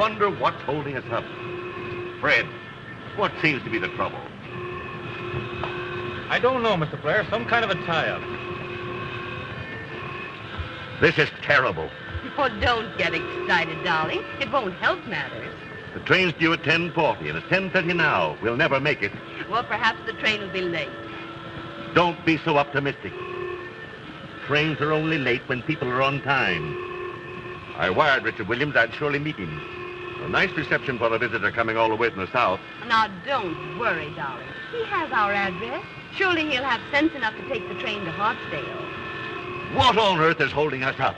wonder what's holding us up. Fred, what seems to be the trouble? I don't know, Mr. Blair. Some kind of a tie-up. This is terrible. Oh, don't get excited, darling. It won't help matters. The train's due at 10:40, and it's 10:30 now. We'll never make it. Well, perhaps the train will be late. Don't be so optimistic. Trains are only late when people are on time. I wired Richard Williams I'd surely meet him. A nice reception for a visitor coming all the way from the south. Now, don't worry, darling. He has our address. Surely he'll have sense enough to take the train to Hartsdale. What on earth is holding us up?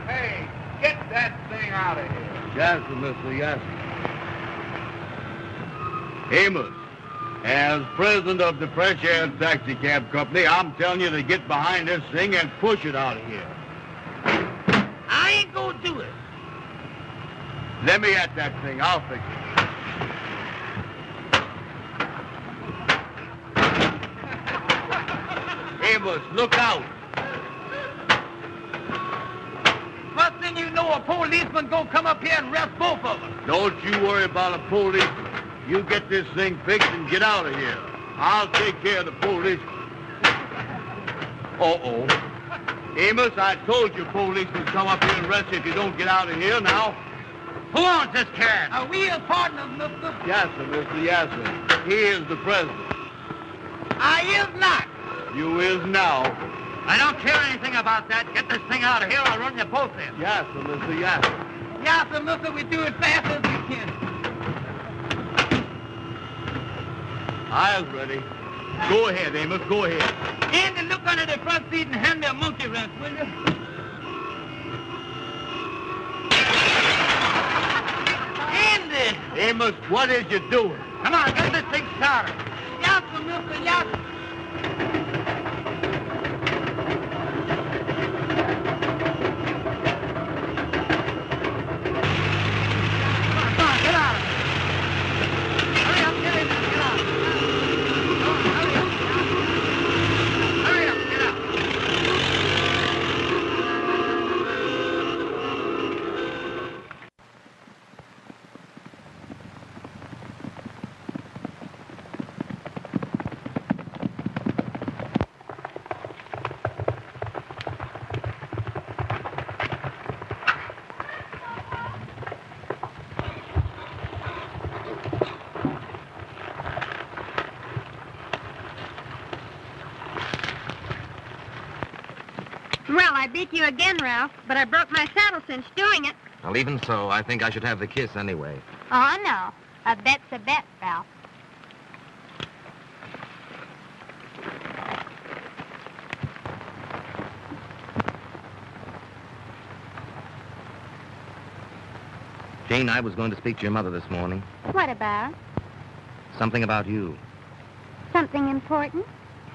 Hey, get that thing out of here. Yes, sir, mister, yes. Amos, as president of the Fresh Air Taxi Cab Company, I'm telling you to get behind this thing and push it out of here. I ain't gonna do it. Let me at that thing. I'll fix it. Amos, look out. First thing you know, a policeman gonna come up here and arrest both of us. Don't you worry about a policeman. You get this thing fixed and get out of here. I'll take care of the police. Uh-oh. Amos, I told you police would come up here and arrest you if you don't get out of here now. Who owns this cab? Are we his partners, mister? Yes, sir, mister, yes, sir. He is the president. I is not. You is now. I don't care anything about that. Get this thing out of here, I'll run you both in. Yes, sir, mister, yes. Yes, sir, mister, we do it fast as we can. I was ready. Go ahead, Amos, go ahead. Andy, look under the front seat and hand me a monkey wrench, will you? Andy! Amos, what is you doing? Come on, get this thing started. Yes, sir, mister, yes. Come on, get out of here. Hurry up, get in there, get out. Come on, hurry up. Hurry up, get out. Well, I beat you again, Ralph, but I broke my saddle cinch doing it. Well, even so, I think I should have the kiss anyway. Oh, no. A bet's a bet, Ralph. Jane, I was going to speak to your mother this morning. What about? Something about you. Something important?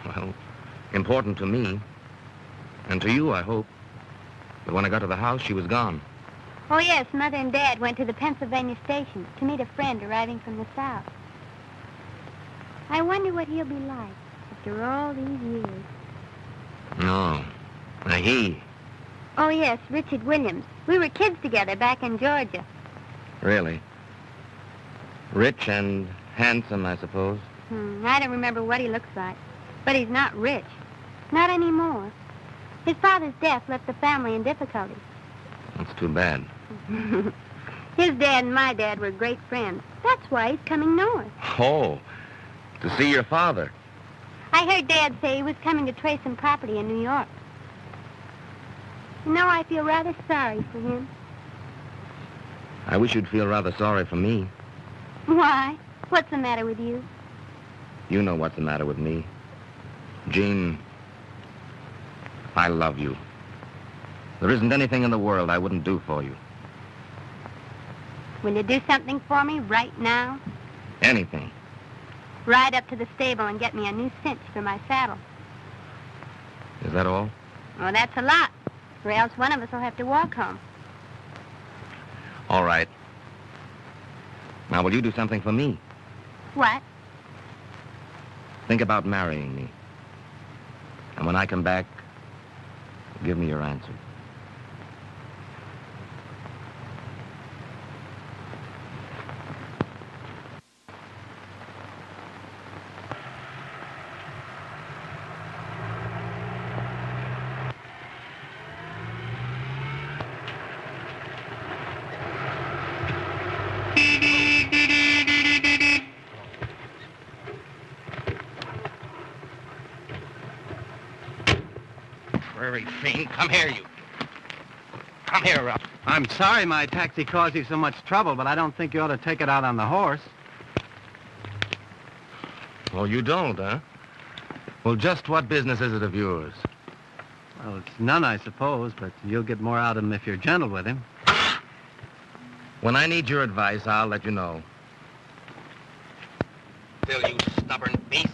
Well, important to me. And to you, I hope. But when I got to the house, she was gone. Oh, yes, Mother and Dad went to the Pennsylvania station to meet a friend arriving from the South. I wonder what he'll be like after all these years. No. He. Oh, yes, Richard Williams. We were kids together back in Georgia. Really? Rich and handsome, I suppose. I don't remember what he looks like. But he's not rich. Not anymore. His father's death left the family in difficulties. That's too bad. His dad and my dad were great friends. That's why he's coming north. Oh, to see your father. I heard Dad say he was coming to trace some property in New York. You know, I feel rather sorry for him. I wish you'd feel rather sorry for me. Why? What's the matter with you? You know what's the matter with me. Jean, I love you. There isn't anything in the world I wouldn't do for you. Will you do something for me right now? Anything. Ride up to the stable and get me a new cinch for my saddle. Is that all? Oh, that's a lot. Or else one of us will have to walk home. All right. Now, will you do something for me? What? Think about marrying me. And when I come back, give me your answer. Very fiend. Come here, you. Come here, Ralph. I'm sorry my taxi caused you so much trouble, but I don't think you ought to take it out on the horse. Oh, you don't, huh? Well, just what business is it of yours? Well, it's none, I suppose, but you'll get more out of him if you're gentle with him. When I need your advice, I'll let you know. Bill, you stubborn beast.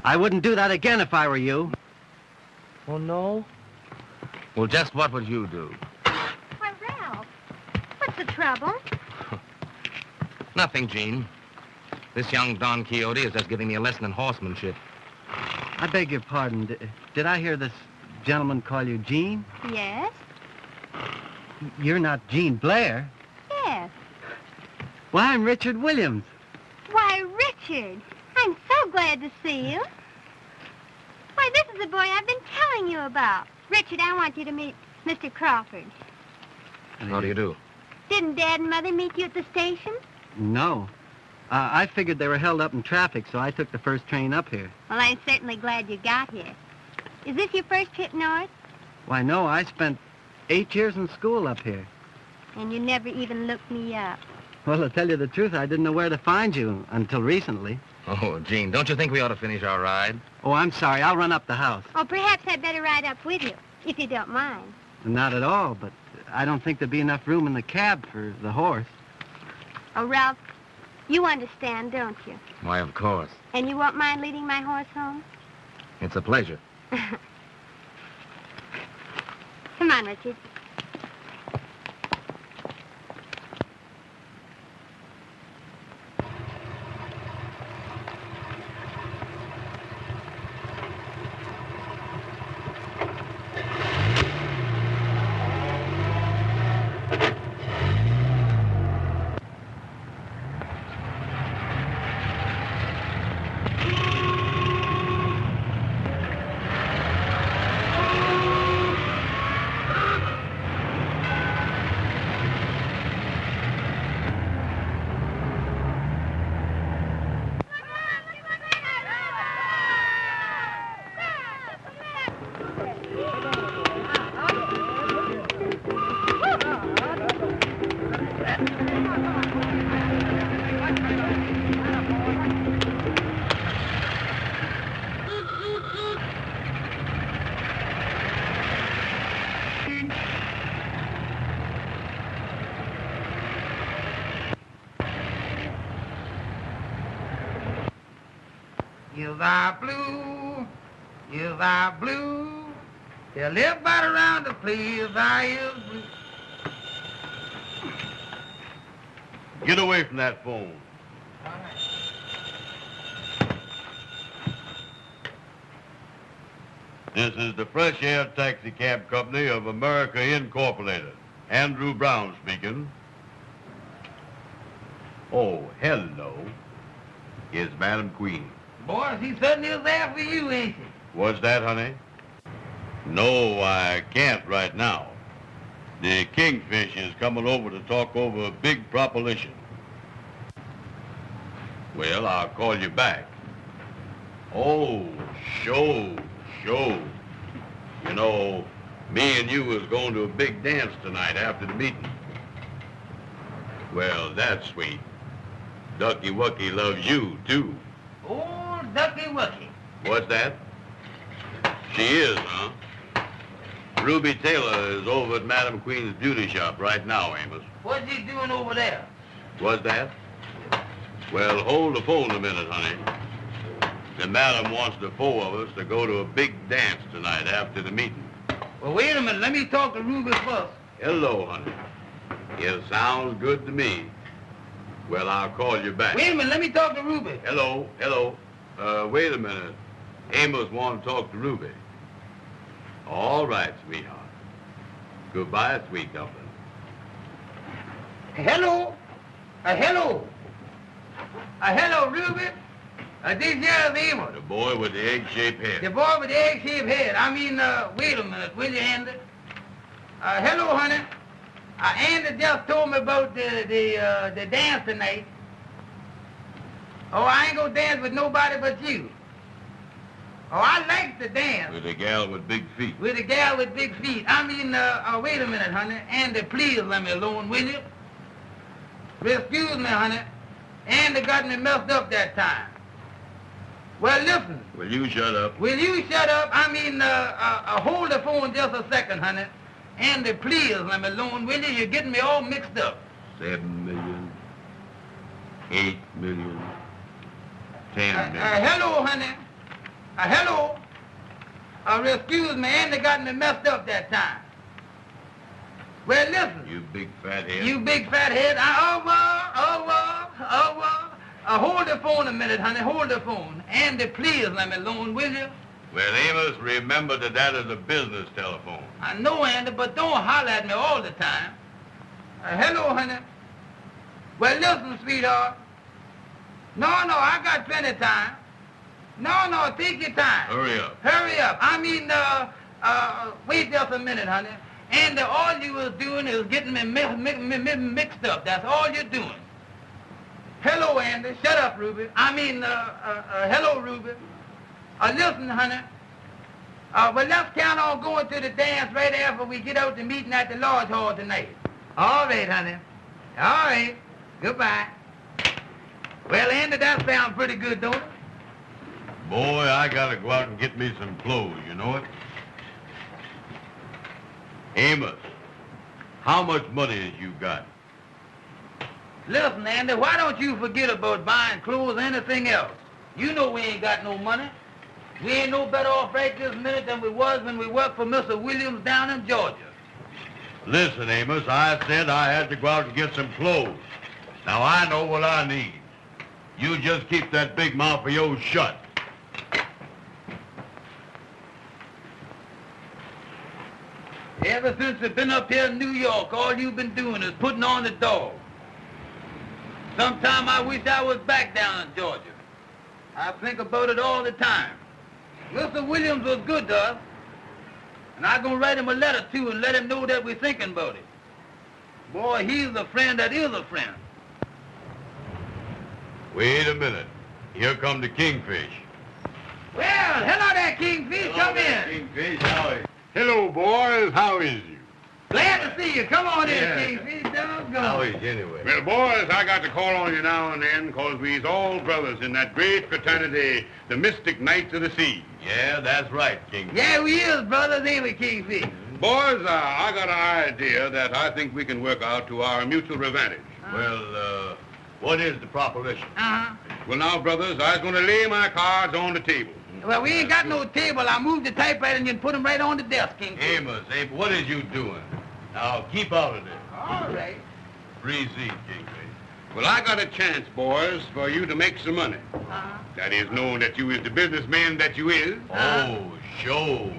I wouldn't do that again if I were you. Oh, no? Well, just what would you do? Why, Ralph, what's the trouble? Nothing, Gene. This young Don Quixote is just giving me a lesson in horsemanship. I beg your pardon. Did I hear this gentleman call you Gene? Yes? You're not Gene Blair. Yes. Well, I'm Richard Williams. Why, Richard, I'm so glad to see you. Why, this is the boy I've been telling you about. Richard, I want you to meet Mr. Crawford. How do you do? Didn't Dad and Mother meet you at the station? No. I figured they were held up in traffic, so I took the first train up here. Well, I'm certainly glad you got here. Is this your first trip north? Why, no, I spent 8 years in school up here. And you never even looked me up. Well, to tell you the truth, I didn't know where to find you until recently. Oh, Gene, don't you think we ought to finish our ride? Oh, I'm sorry. I'll run up the house. Oh, perhaps I'd better ride up with you, if you don't mind. Not at all, but I don't think there'd be enough room in the cab for the horse. Oh, Ralph, you understand, don't you? Why, of course. And you won't mind leading my horse home? It's a pleasure. Come on, Richard. Hills are blue, hills are blue. They'll live right around the place, our hills blue. Get away from that phone. All right. This is the Fresh Air Taxi Cab Company of America Incorporated. Andrew Brown speaking. Oh, hello. Is Madam Queen. Boy, she certainly is there for you, ain't she? What's that, honey? No, I can't right now. The Kingfish is coming over to talk over a big proposition. Well, I'll call you back. Oh, sure. You know, me and you was going to a big dance tonight after the meeting. Well, that's sweet. Ducky Wucky loves you, too. Oh, Ducky Wucky. What's that? She is, huh? Ruby Taylor is over at Madam Queen's beauty shop right now, Amos. What's he doing over there? What's that? Well, hold the phone a minute, honey. The madam wants the four of us to go to a big dance tonight after the meeting. Well, wait a minute. Let me talk to Ruby first. Hello, honey. It sounds good to me. Well, I'll call you back. Wait a minute, let me talk to Ruben. Hello. Wait a minute. Amos wants to talk to Ruby. All right, sweetheart. Goodbye, sweet dumpling. Hello? Hello, Ruben? This here's Amos. The boy with the egg-shaped head. The boy with the egg-shaped head. Wait a minute, will you, Andy? Hello, honey. Andy just told me about the dance tonight. Oh, I ain't gonna dance with nobody but you. Oh, I like to dance. With a gal with big feet. With a gal with big feet. Wait a minute, honey. Andy, please let me alone, will you? Excuse me, honey. Andy got me messed up that time. Well, listen. Will you shut up? Will you shut up? Hold the phone just a second, honey. Andy, please let me alone, will you? You're getting me all mixed up. 7 million. 8 million. 10 million. Hello, honey. Hello. Excuse me, Andy got me messed up that time. Well, listen. You big fat head. You big fat head. Hold the phone a minute, honey. Hold the phone. Andy, please let me alone, will you? Well, Amos, remember that is a business telephone. I know, Andy, but don't holler at me all the time. Hello, honey. Well, listen, sweetheart. No, I got plenty of time. No, take your time. Hurry up. Hurry up. Wait just a minute, honey. And all you was doing is getting me mixed up. That's all you're doing. Hello, Andy. Shut up, Ruben. Hello, Ruben. Listen, honey. Well, let's count on going to the dance right after we get out the meeting at the Lodge Hall tonight. All right, honey. All right. Goodbye. Well, Andy, that sounds pretty good, don't it? Boy, I gotta go out and get me some clothes, you know it? Amos, how much money has you got? Listen, Andy, why don't you forget about buying clothes or anything else? You know we ain't got no money. We ain't no better off right this minute than we was when we worked for Mr. Williams down in Georgia. Listen, Amos, I said I had to go out and get some clothes. Now, I know what I need. You just keep that big mouth of yours shut. Ever since we've been up here in New York, all you've been doing is putting on the dog. Sometime I wish I was back down in Georgia. I think about it all the time. Mr. Williams was good to us, and I'm going to write him a letter, too, and let him know that we're thinking about it. Boy, he's a friend that is a friend. Wait a minute. Here come the Kingfish. Well, hello there, Kingfish. Come in. Kingfish, how is Hello, boys. How is you? Glad to see you. Come on Yeah. in, Kingfish. Doggone. How is you anyway? Well, boys, I got to call on you now and then because we's all brothers in that great fraternity, the Mystic Knights of the Sea. Yeah, that's right, Kingfish. Yeah, we is brothers, ain't we, Kingfish? Boys, I got an idea that I think we can work out to our mutual advantage. Well, what is the proposition? Uh-huh. Well, now, brothers, I was going to lay my cards on the table. Well, we ain't got no table. I moved the typewriter and you can put them right on the desk, Kingfish. Amos, what is you doing? Now, keep out of this. All right. Free seat, Kingfish. Well, I got a chance, boys, for you to make some money. Uh-huh. That is, knowing that you is the businessman that you is. Oh, show.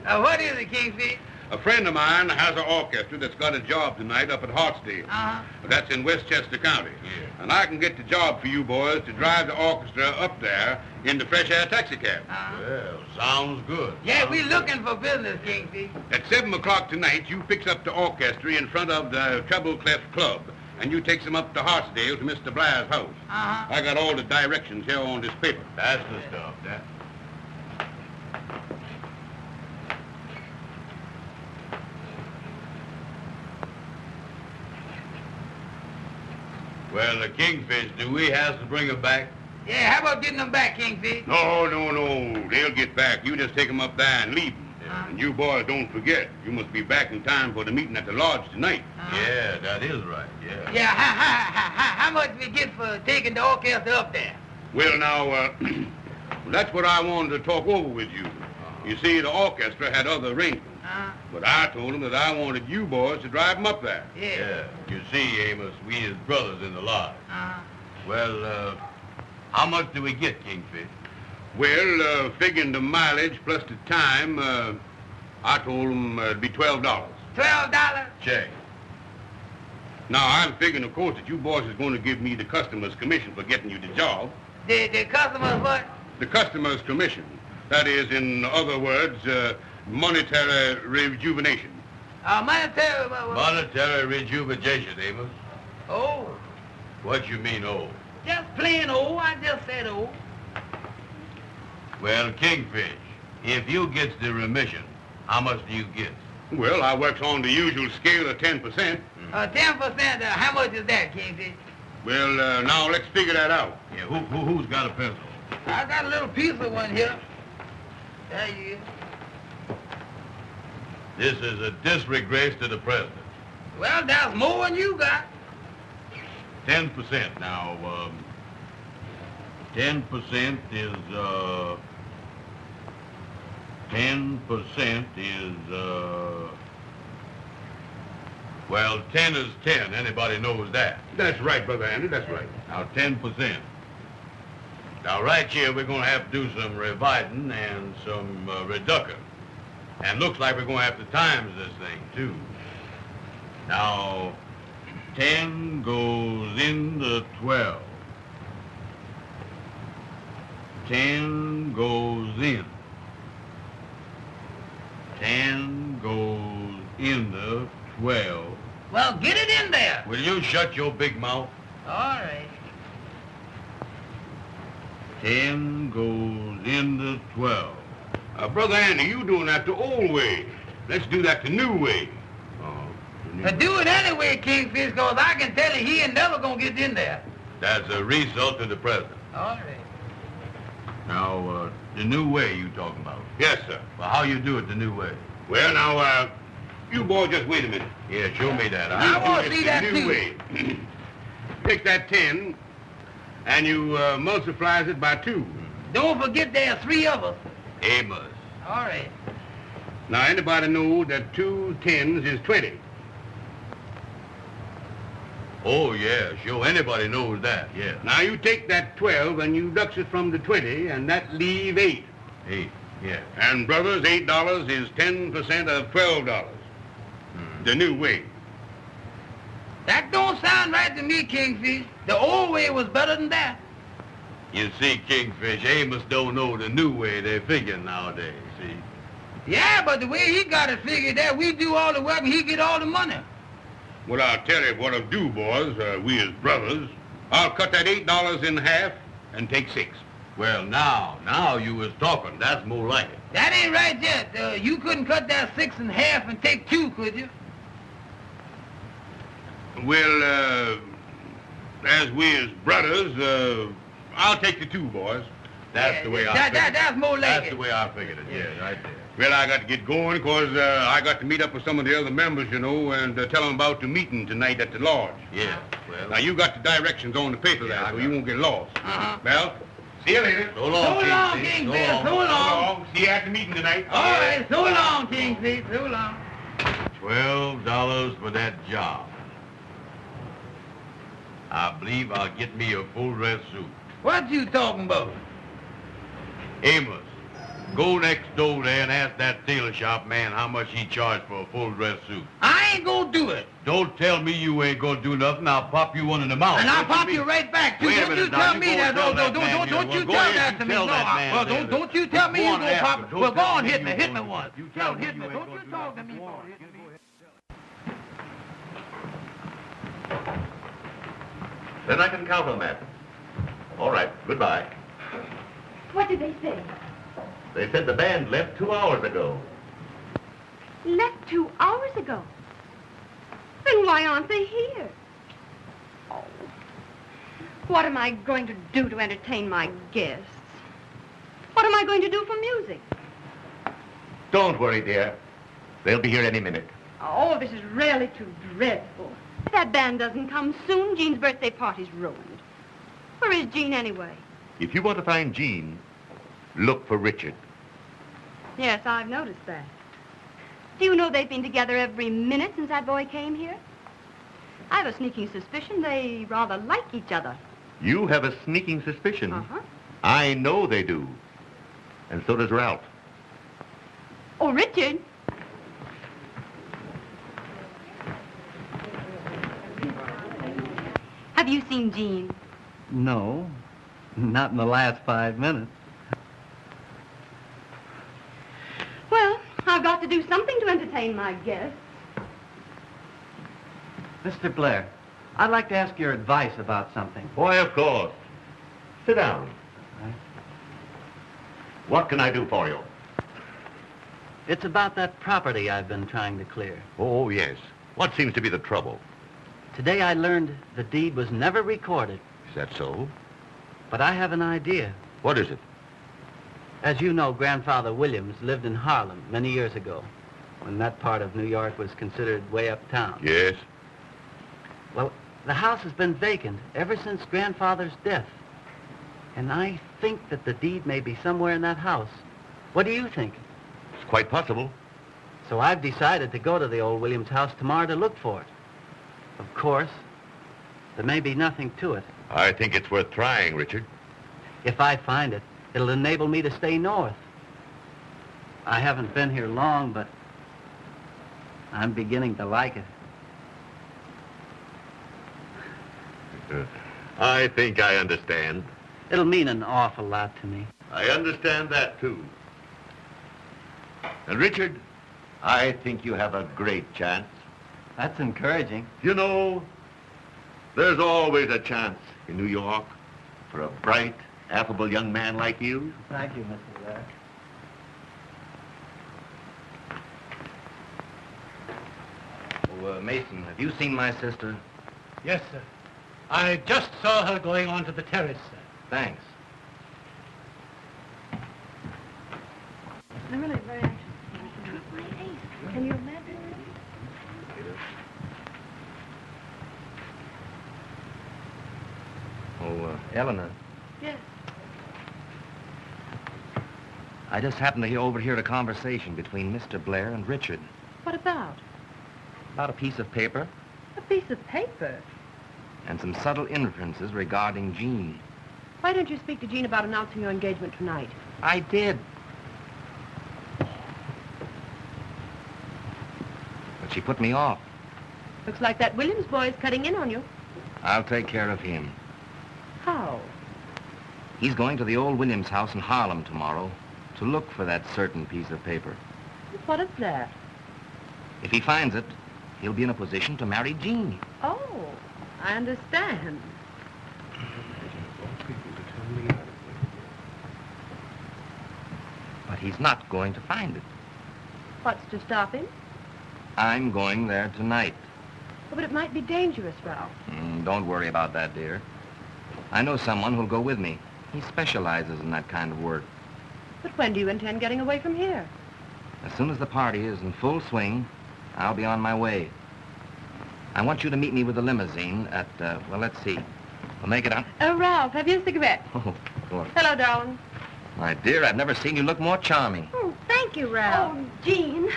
What is it, Kingfish? A friend of mine has an orchestra that's got a job tonight up at Hartsdale. Uh-huh. That's in Westchester County. Yeah. And I can get the job for you boys to drive the orchestra up there in the fresh air taxicab. Uh-huh. Well, sounds good. Yeah, we looking for business, Kingfish. At 7 o'clock tonight, you fix up the orchestra in front of the Treble Clef Club, and you takes them up to Hartsdale to Mr. Blair's house. Uh-huh. I got all the directions here on this paper. That's the stuff, that. Well, the Kingfish, do we have to bring him back? Yeah, how about getting them back, Kingfish? No. They'll get back. You just take them up there and leave them. Uh-huh. And you boys don't forget, you must be back in time for the meeting at the lodge tonight. Yeah, that is right, yeah. Yeah, how much we get for taking the orchestra up there? Well, now, that's what I wanted to talk over with you. You see, the orchestra had other arrangements. But I told him that I wanted you boys to drive him up there. Yeah. You see, Amos, we is brothers in the lot. Well, how much do we get, Kingfish? Well, figuring the mileage plus the time, I told him it'd be $12. $12? Check. Now, I'm figuring, of course, that you boys is going to give me the customer's commission for getting you the job. The customers what? The customer's commission. That is, in other words, monetary rejuvenation. Monetary what? Monetary rejuvenation, Amos. Oh, What you mean, oh? just plain old. I just said old. Well, Kingfish, if you gets the remission, how much do you get? Well, I works on the usual scale of 10%. 10%, how much is that, Kingfish? Well, now let's figure that out. Yeah, who's got a pencil? I got a little piece of one here. There you go. This is a disgrace to the president. Well, that's more than you got. 10% now, 10% is, 10% is, well, 10 is 10. Anybody knows that. That's right, Brother Andy, that's right. Now, 10%. Now, right here, we're going to have to do some revising and some reducing. And looks like we're going to have to times this thing, too. Now, 10 goes into 12. 10 goes in. 10 goes into 12. Well, get it in there. Will you shut your big mouth? All right. 10 goes into 12. Brother Andy, you doing that the old way. Let's do that the new way. Do it anyway, Kingfish, because I can tell you he ain't never going to get in there. That's a result to the president. All right. Now, the new way you talking about? Yes, sir. Well, how you do it the new way? Well, now, you boys just wait a minute. Yeah, show me that. I want to It's see the that, new too. way. Take that 10, and you multiplies it by 2. Don't forget there are 3 of us. Amos. All right. Now, anybody know that 2 10s is 20? Oh, yeah, sure. Anybody knows that, yeah. Now, you take that 12 and you deduct it from the 20, and that leave 8. 8, yeah. And, brothers, $8 is 10% of $12. The new way. That don't sound right to me, Kingfish. The old way was better than that. You see, Kingfish, Amos don't know the new way they figure nowadays, see? Yeah, but the way he got it figured that we do all the work and he get all the money. Well, I'll tell you what I'll do, boys. We as brothers. I'll cut that $8 in half and take 6. Well, now you was talking. That's more like it. That ain't right yet. You couldn't cut that 6 in half and take 2, could you? Well, as we as brothers, I'll take the 2, boys. That's the way I figured it. That's more like That's it. the way I figured it, yeah, right there. Well, I got to get going because I got to meet up with some of the other members, you know, and tell them about the meeting tonight at the lodge. Yeah, well. Now, you got the directions on the paper there, so you won't get lost. Uh-huh. Well, see you later. So long, So long, Kingfish. Kingfish. So So long. long. See you at the meeting tonight. All right, so long, Kingfish, so long. $12 for that job. I believe I'll get me a full dress suit. What you talking about? Amos, go next door there and ask that tailor shop man how much he charged for a full dress suit. I ain't gonna do it. Don't tell me you ain't gonna do nothing. I'll pop you one in the mouth. And I'll What pop mean? you right back, too. Wait a Don't minute you now. tell You me go that. and tell that man, Don't well, you go tell ahead, that you to me. tell No, that man well, there. don't you tell me Go you on gonna after pop. him. Don't Well, go tell on, me hit you me. Hit me gonna- once. you tell Well, me hit you me. ain't Don't gonna you do talk to nothing. me. Go on. boy. Hit me. Then I can count on that. All right, goodbye. What did they say? They said the band left 2 hours ago. Left 2 hours ago. Then why aren't they here? Oh. What am I going to do to entertain my guests? What am I going to do for music? Don't worry, dear. They'll be here any minute. Oh, this is really too dreadful. If that band doesn't come soon, Jean's birthday party's ruined. Where is Jean anyway? If you want to find Jean, look for Richard. Yes, I've noticed that. Do you know they've been together every minute since that boy came here? I have a sneaking suspicion they rather like each other. You have a sneaking suspicion? Uh-huh. I know they do. And so does Ralph. Oh, Richard. Have you seen Jean? No, not in the last 5 minutes. Well, I've got to do something to entertain my guests. Mr. Blair, I'd like to ask your advice about something. Why, of course. Sit down. Right. What can I do for you? It's about that property I've been trying to clear. Oh, yes. What seems to be the trouble? Today I learned the deed was never recorded, Is that so? but I have an idea. What is it? As you know, Grandfather Williams lived in Harlem many years ago, when that part of New York was considered way uptown. Yes. Well, the house has been vacant ever since Grandfather's death. And I think that the deed may be somewhere in that house. What do you think? It's quite possible. So I've decided to go to the old Williams house tomorrow to look for it. Of course, there may be nothing to it. I think it's worth trying, Richard. If I find it, it'll enable me to stay north. I haven't been here long, but I'm beginning to like it. I think I understand. It'll mean an awful lot to me. I understand that, too. And, Richard, I think you have a great chance. That's encouraging. You know, there's always a chance in New York for a bright, affable young man like you. Thank you, Mr. Blair. Oh, Mason, have you seen my sister? Yes, sir. I just saw her going onto the terrace, sir. Thanks. I'm really very anxious. My ace. Can you imagine? Oh, Eleanor, Yes. I just happened to overhear a conversation between Mr. Blair and Richard What about? about a piece of paper A piece of paper. and some subtle inferences regarding Jean. Why don't you speak to Jean about announcing your engagement tonight? I did. But she put me off. Looks like that Williams boy is cutting in on you. I'll take care of him. How? He's going to the old Williams house in Harlem tomorrow to look for that certain piece of paper. What is that? If he finds it, he'll be in a position to marry Jean. Oh, I understand. But he's not going to find it. What's to stop him? I'm going there tonight. Oh, but it might be dangerous, Ralph. Don't worry about that, dear. I know someone who'll go with me. He specializes in that kind of work. But when do you intend getting away from here? As soon as the party is in full swing, I'll be on my way. I want you to meet me with the limousine at, well, let's see. We'll make it on... Oh, Ralph, have you a cigarette? Oh, of course. Hello, darling. My dear, I've never seen you look more charming. Oh, thank you, Ralph. Oh, Jean.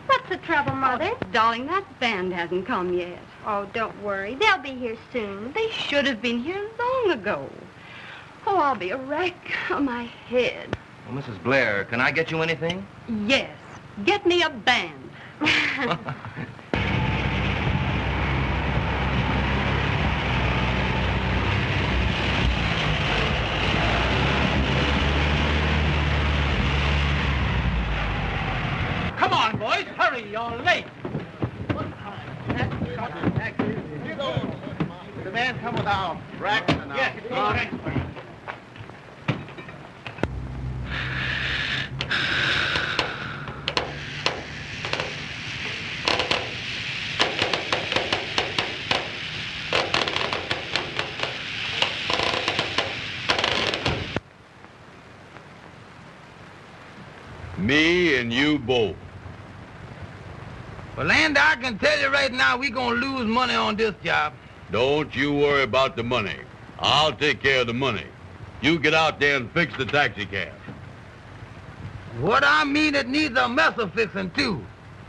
What's the trouble, Mother? Oh, darling, that band hasn't come yet. Oh, don't worry. They'll be here soon. They should have been here long ago. Oh, I'll be a wreck on my head. Well, Mrs. Blair, can I get you anything? Yes. Get me a band. Come on, boys. Hurry, you're late. The man come with our racks and Yes, it's all right. Me and you both. Well, Andy, I can tell you right now, we're going to lose money on this job. Don't you worry about the money. I'll take care of the money. You get out there and fix the taxi cab. What I mean, it needs a mess of fixing, too.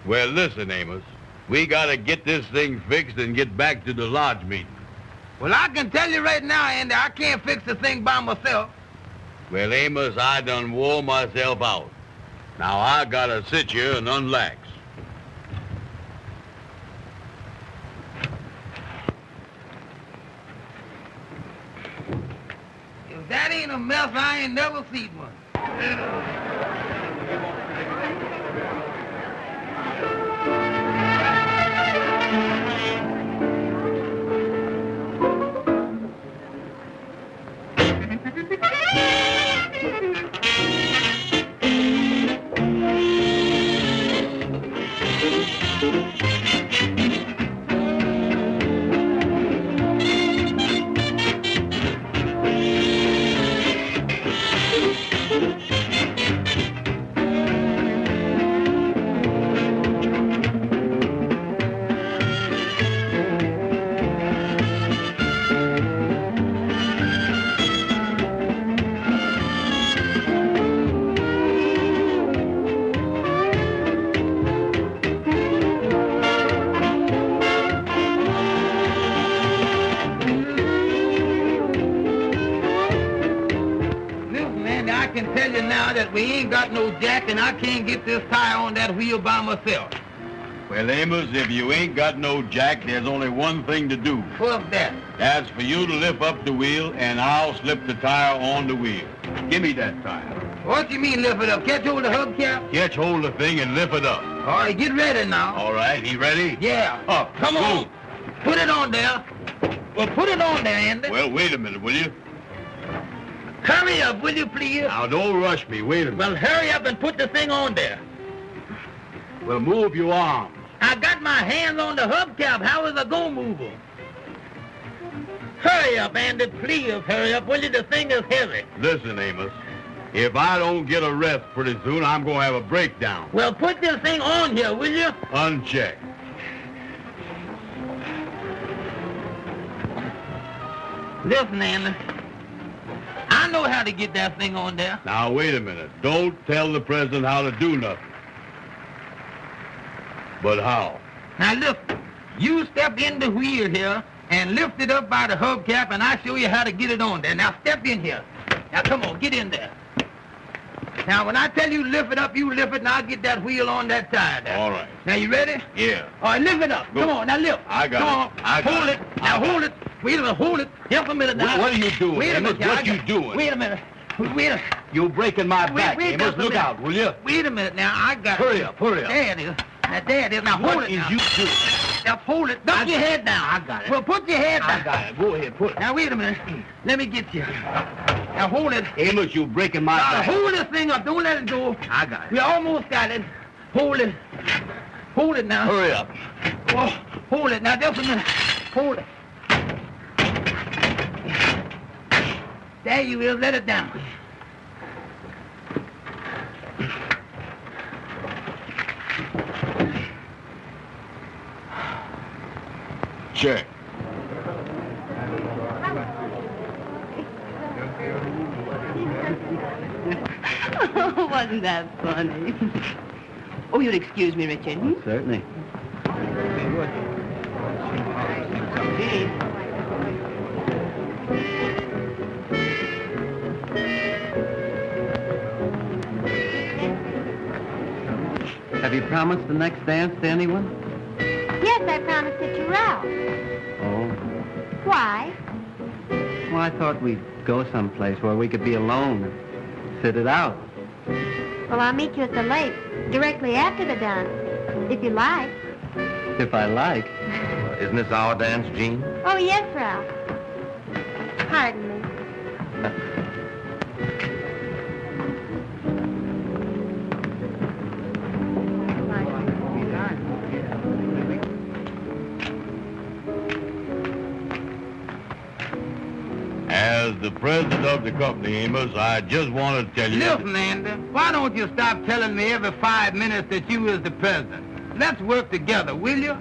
Well, listen, Amos. We gotta get this thing fixed and get back to the lodge meeting. Well, I can tell you right now, Andy, I can't fix the thing by myself. Well, Amos, I done wore myself out. Now I gotta sit here and unlax. If that ain't a mess, I ain't never seen one. We ain't got no jack, and I can't get this tire on that wheel by myself. Well, Amos, if you ain't got no jack, there's only one thing to do. What's that? That's for you to lift up the wheel, and I'll slip the tire on the wheel. Give me that tire. What you mean lift it up? Catch hold of the hubcap? Catch hold of the thing and lift it up. All right, get ready now. All right, he ready? Yeah. Up. Come on. Put it on there. Well, put it on there, Andy. Well, wait a minute, will you? Hurry up, will you, please? Now, don't rush me. Wait a minute. Well, hurry up and put the thing on there. Well, move your arms. I got my hands on the hubcap. How is I going to move them? Hurry up, Andy. Please hurry up, will you? The thing is heavy. Listen, Amos. If I don't get a rest pretty soon, I'm going to have a breakdown. Well, put this thing on here, will you? Uncheck. Listen, Andy. I know how to get that thing on there. Now, wait a minute. Don't tell the president how to do nothing. But how? Now, look, you step in the wheel here and lift it up by the hubcap, and I'll show you how to get it on there. Now, step in here. Now, come on, get in there. Now, when I tell you lift it up, you lift it, and I'll get that wheel on that tire there. All right. Now, you ready? Yeah. All right, lift it up. Go. Come on, now lift. I got Come it. on. I got hold it. it. Now, hold it. Wait a minute, hold it. Just a minute now. What are you doing, Wait a Amos? minute. What you doing? Wait a minute. Wait a minute. You're breaking my back, wait Amos. just a Look minute. out, will you? Wait a minute now. I got Hurry it. up, hurry up. There it is. Now, there it is. Now, hold What it is now. you doing? Now, hold it. Put your head down. I got it. Well, put your head down. I got it. Go ahead, put it. Now, wait a minute. Let me get you. Now, hold it. Amos, you're breaking my Now, back. hold this thing up. Don't let it go. I got it. We almost got it. Hold it. Hold it now. Hurry up. Oh, hold it. Now, just a minute. Hold it. There you is. Let it down. Check. Oh, wasn't that funny? Oh, you'll excuse me, Richard. Hmm? Certainly. Have you promised the next dance to anyone? Yes, I promised it to Ralph. Oh. Why? Well, I thought we'd go someplace where we could be alone and sit it out. Well, I'll meet you at the lake directly after the dance, if you like. If I like. Isn't this our dance, Jean? Oh, yes, Ralph. Pardon me. As the president of the company, Amos, I just want to tell you... Listen, Andy, why don't you stop telling me every 5 minutes that you is the president? Let's work together, will you?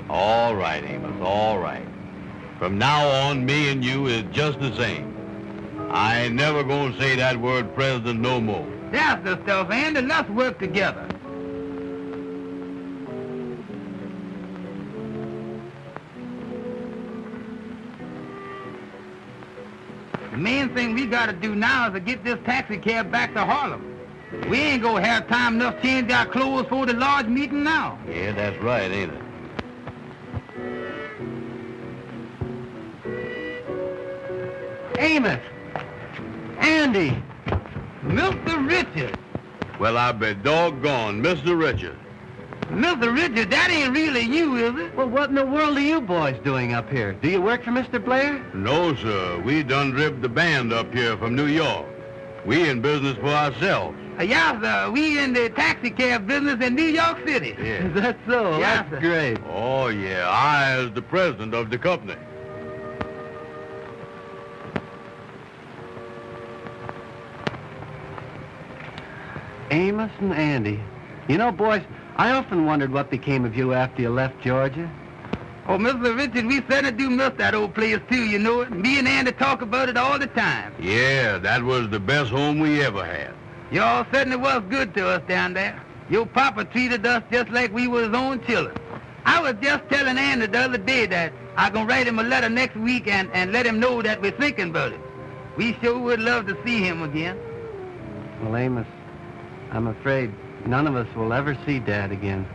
All right, Amos, all right. From now on, me and you is just the same. I ain't never gonna say that word president no more. That's the stuff, Andy. Let's work together. The main thing we got to do now is to get this taxi cab back to Harlem. We ain't gonna have time enough to change our clothes for the large meeting now. Yeah, that's right, ain't it? Amos! Andy! Mr. Richard! Well, I be doggone, Mr. Richard. Mr. Richard, that ain't really you, is it? Well, what in the world are you boys doing up here? Do you work for Mr. Blair? No, sir. We done driven the band up here from New York. We in business for ourselves. Yeah, sir. We in the taxi cab business in New York City. Yeah. Is that so? Yeah, That's sir. great. Oh, yeah. I is the president of the company. Amos and Andy. You know, boys, I often wondered what became of you after you left Georgia. Oh, Mr. Richard, we certainly do miss that old place, too, you know it. Me and Andy talk about it all the time. Yeah, that was the best home we ever had. Y'all certainly was good to us down there. Your papa treated us just like we were his own children. I was just telling Andy the other day that I'm going to write him a letter next week and let him know that we're thinking about it. We sure would love to see him again. Well, Amos, I'm afraid none of us will ever see Dad again.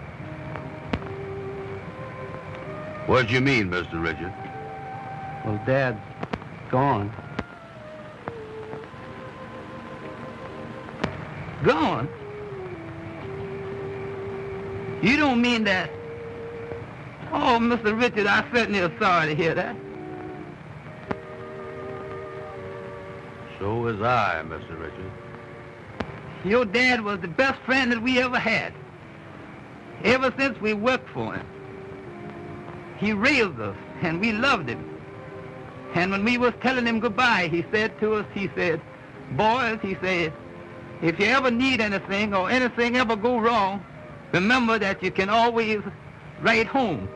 What do you mean, Mr. Richard? Well, Dad's gone. Gone? You don't mean that? Oh, Mr. Richard, I certainly am sorry to hear that. So was I, Mr. Richard. Your dad was the best friend that we ever had. Ever since we worked for him. He raised us, and we loved him. And when we was telling him goodbye, he said to us, he said, boys, he said, if you ever need anything or anything ever go wrong, remember that you can always write home.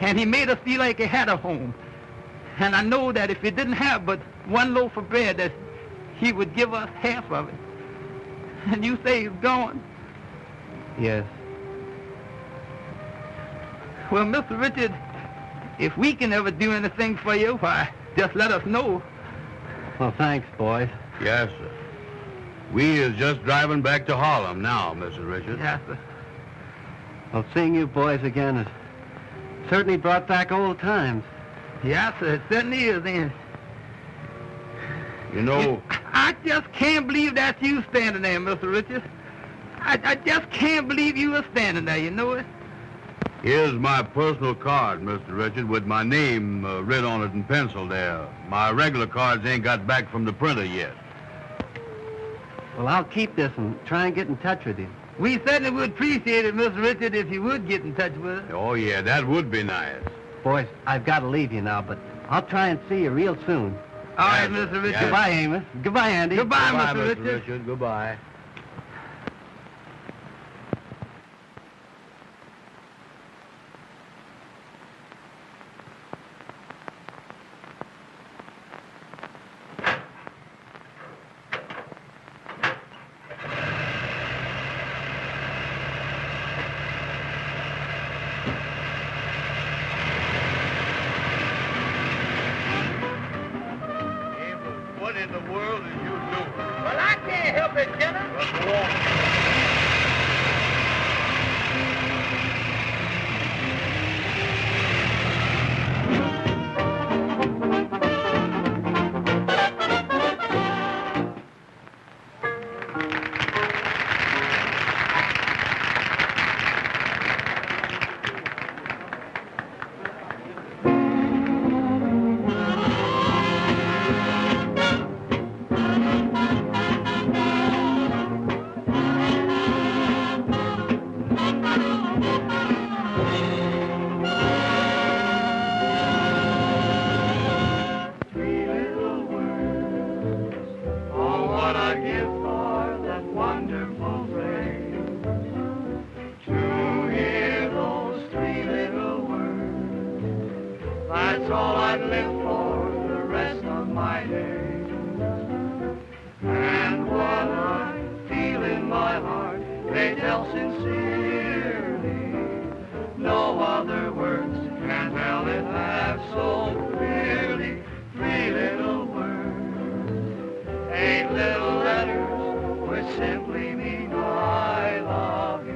And he made us feel like he had a home. And I know that if he didn't have but one loaf of bread, that he would give us half of it. And you say he's gone? Yes. Well, Mr. Richard, if we can ever do anything for you, why, just let us know. Well, thanks, boys. Yes, sir. We is just driving back to Harlem now, Mr. Richard. Yes, sir. Well, seeing you boys again has certainly brought back old times. Yes, sir, it certainly is, ain't it? You know, I just can't believe that's you standing there, Mr. Richard. I just can't believe you were standing there, you know it? here's my personal card, Mr. Richard, with my name writ on it in pencil there. My regular cards ain't got back from the printer yet. Well, I'll keep this and try and get in touch with you. We certainly would appreciate it, Mr. Richard, if you would get in touch with us. Oh, yeah, that would be nice. Boys, I've got to leave you now, but I'll try and see you real soon. All right, Yes, Mr. Richard. yes. Goodbye, Amos. Goodbye, Andy. Goodbye, Goodbye, Mr. Richard. Richard. Goodbye. What in the world are you doing? Well, I can't help it, Jenna. Well, go on. That's all I'd live for the rest of my days. And what I feel in my heart, they tell sincerely. No other words can tell it half so clearly. Three little words. simply mean I love you.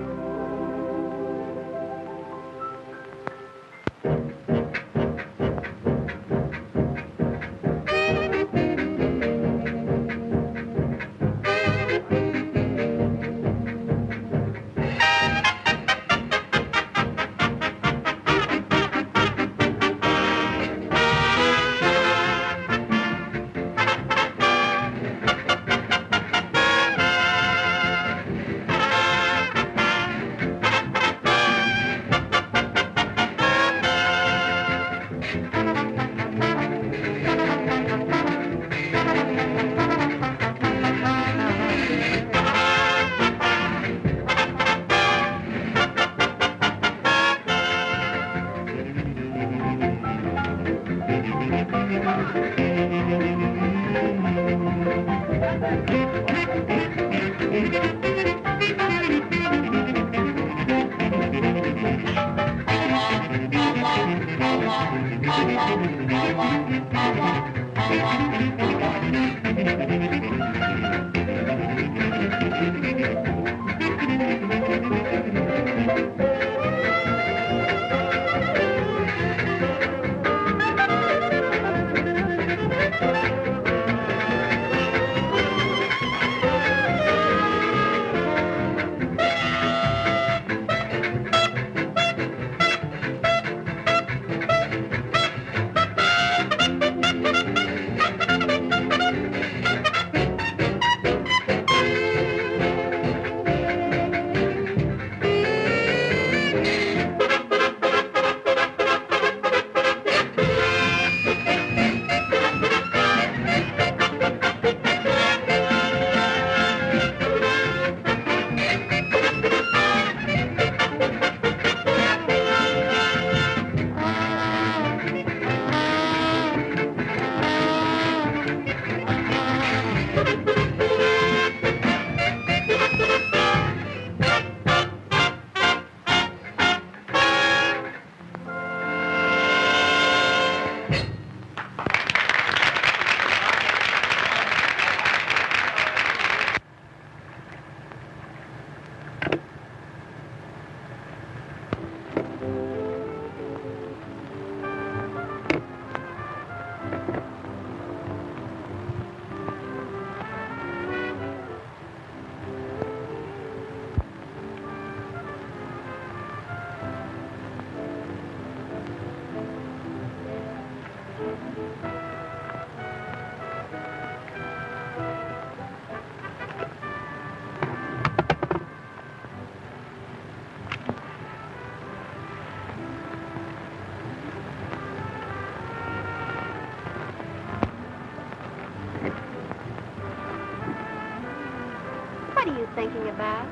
What are you thinking about?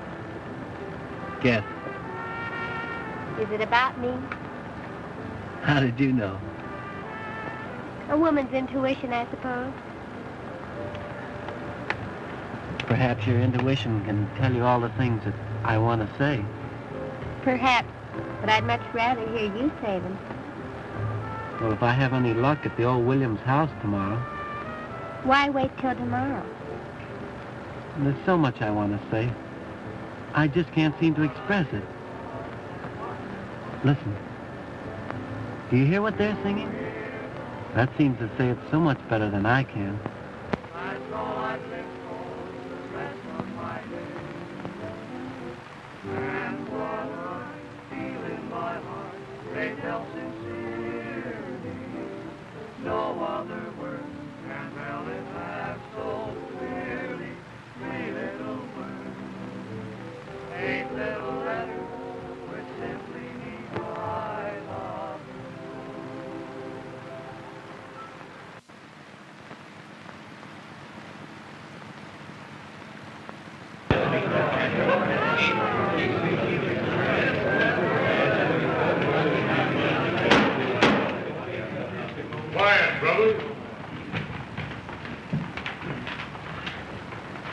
Guess. Is it about me? How did you know? A woman's intuition, I suppose. Perhaps your intuition can tell you all the things that I want to say. Perhaps, but I'd much rather hear you say them. Well, if I have any luck at the old Williams house tomorrow, Why wait till tomorrow? there's so much I want to say. I just can't seem to express it. Listen. Do you hear what they're singing? That seems to say it so much better than I can. That's all I've lived for the rest of my days. And what I feel in my heart, they tell sincerity. No other words can tell it half so clearly. 3 little words, 8 little letters, which simply mean I love Quiet, brothers.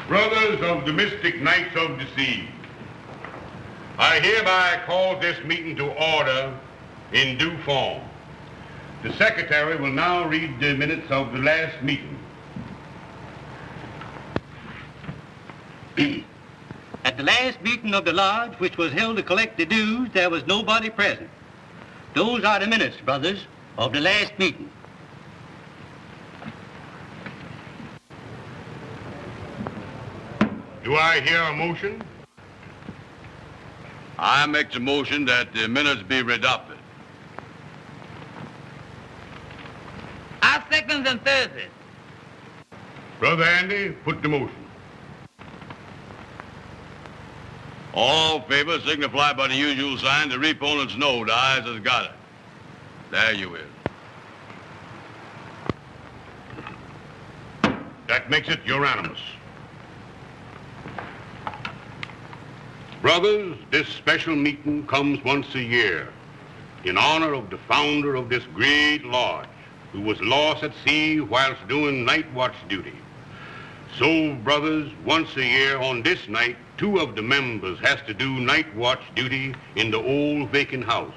Brothers of the mystic Knights of the Sea, I hereby call this meeting to order in due form. The secretary will now read the minutes of the last meeting. At the last meeting of the lodge, which was held to collect the dues, there was nobody present. Those are the minutes, brothers, of the last meeting. Do I hear a motion? I make the motion that the minutes be adopted. I second and third it. Brother Andy, put the motion. All in favor signify by the usual sign. The opponents know the ayes has got it. There you is. That makes it unanimous. Brothers, this special meeting comes once a year in honor of the founder of this great lodge who was lost at sea whilst doing night watch duty. So, brothers, once a year on this night, 2 of the members has to do night watch duty in the old vacant house,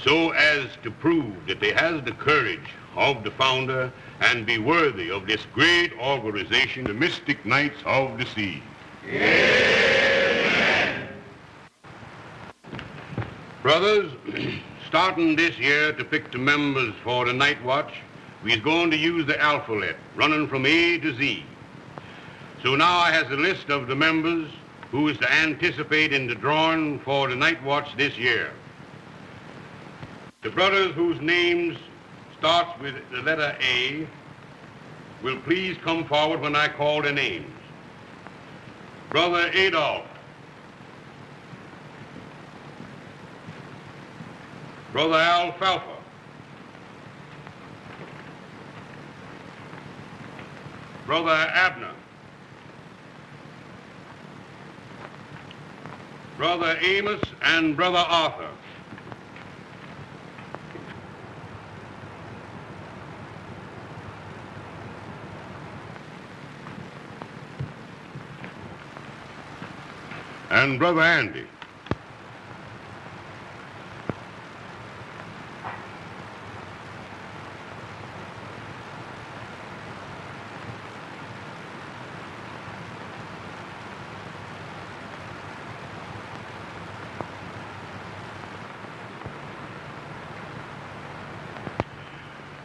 so as to prove that they has the courage of the founder and be worthy of this great organization, the Mystic Knights of the Sea. Amen. Brothers, starting this year to pick the members for the night watch, we's going to use the alphabet, running from A to Z. So now I has a list of the members who is to anticipate in the drawing for the night watch this year. The brothers whose names starts with the letter A will please come forward when I call their names. Brother Adolph. Brother Alfalfa. Brother Abner. Brother Amos and Brother Arthur. And Brother Andy.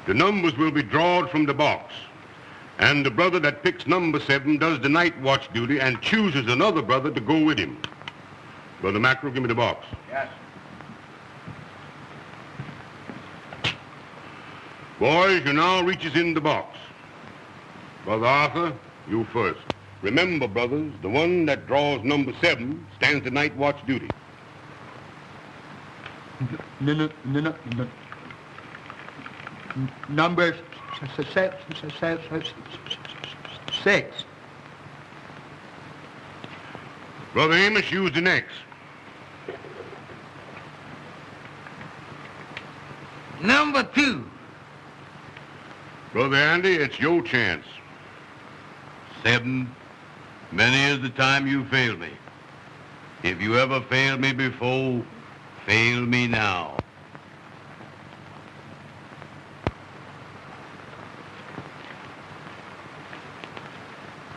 The numbers will be drawn from the box. And the brother that picks number 7 does the night watch duty and chooses another brother to go with him. Brother Mackerel, give me the box. Yes. Boys, you now reaches in the box. Brother Arthur, you first. Remember, brothers, the one that draws number 7 stands the night watch duty. Number 6. Brother Amos, use the next. Number 2. Brother Andy, it's your chance. 7. Many is the time you failed me. If you ever failed me before, fail me now.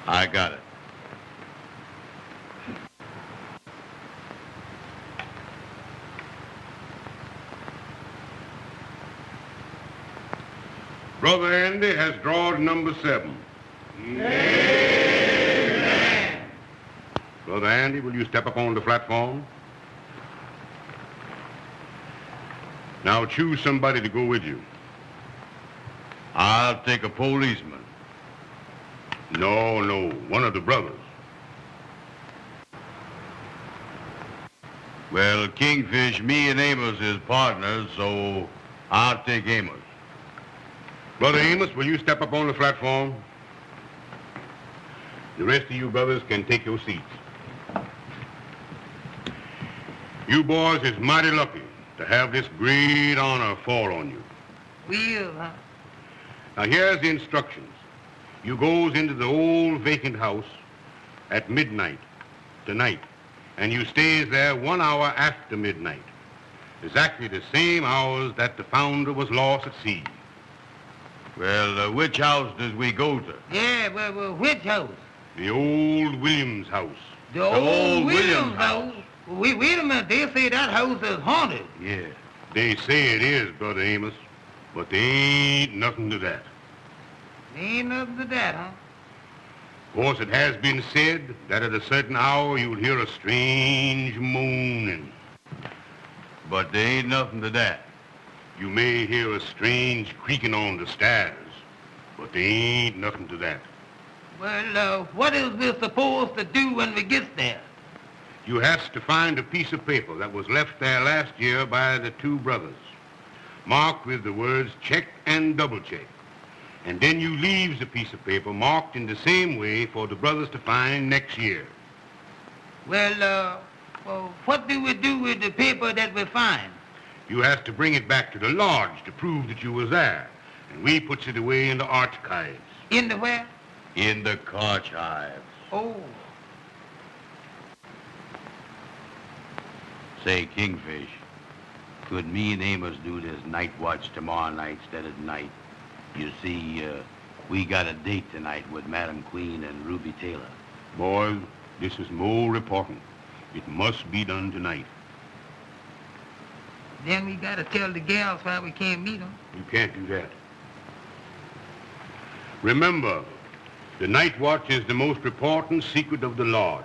I got it. Brother Andy has drawn number 7. Amen. Brother Andy, will you step up on the platform? Now choose somebody to go with you. I'll take a policeman. No, one of the brothers. Well, Kingfish, me and Amos is partners, so I'll take Amos. Brother Amos, will you step up on the platform? The rest of you brothers can take your seats. You boys is mighty lucky to have this great honor fall on you. Well, Now here's the instructions. You goes into the old vacant house at midnight tonight, and you stays there 1 hour after midnight. Exactly the same hours that the founder was lost at sea. Well, which house does we go to? yeah, well, which house? The old Williams house. The old Williams house? Wait a minute. They say that house is haunted. Yeah, they say it is, Brother Amos, but there ain't nothing to that. Ain't nothing to that, huh? Of course, it has been said that at a certain hour you'll hear a strange moaning. But there ain't nothing to that. You may hear a strange creaking on the stairs, but there ain't nothing to that. Well, what is we supposed to do when we get there? You has to find a piece of paper that was left there last year by the two brothers, marked with the words check and double check. And then you leaves the piece of paper marked in the same way for the brothers to find next year. Well, what do we do with the paper that we find? You has to bring it back to the lodge to prove that you was there. And we puts it away in the archives. In the where? In the archives. Oh. Say, Kingfish, could me and Amos do this night watch tomorrow night instead of tonight? You see, we got a date tonight with Madam Queen and Ruby Taylor. Boys, this is more important. It must be done tonight. Then we gotta tell the gals why we can't meet them. You can't do that. Remember, the night watch is the most important secret of the lodge,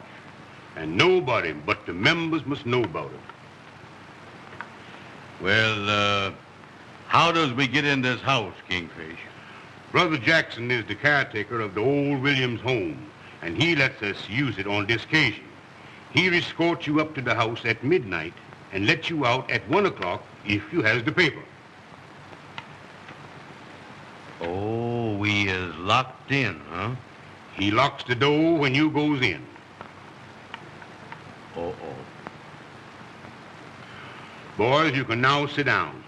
and nobody but the members must know about it. Well, how does we get in this house, Kingfish? Brother Jackson is the caretaker of the old Williams home, and he lets us use it on this occasion. He'll escort you up to the house at midnight and let you out at 1 o'clock if you has the paper. Oh, we is locked in, huh? He locks the door when you goes in. Uh-oh. Boys, you can now sit down.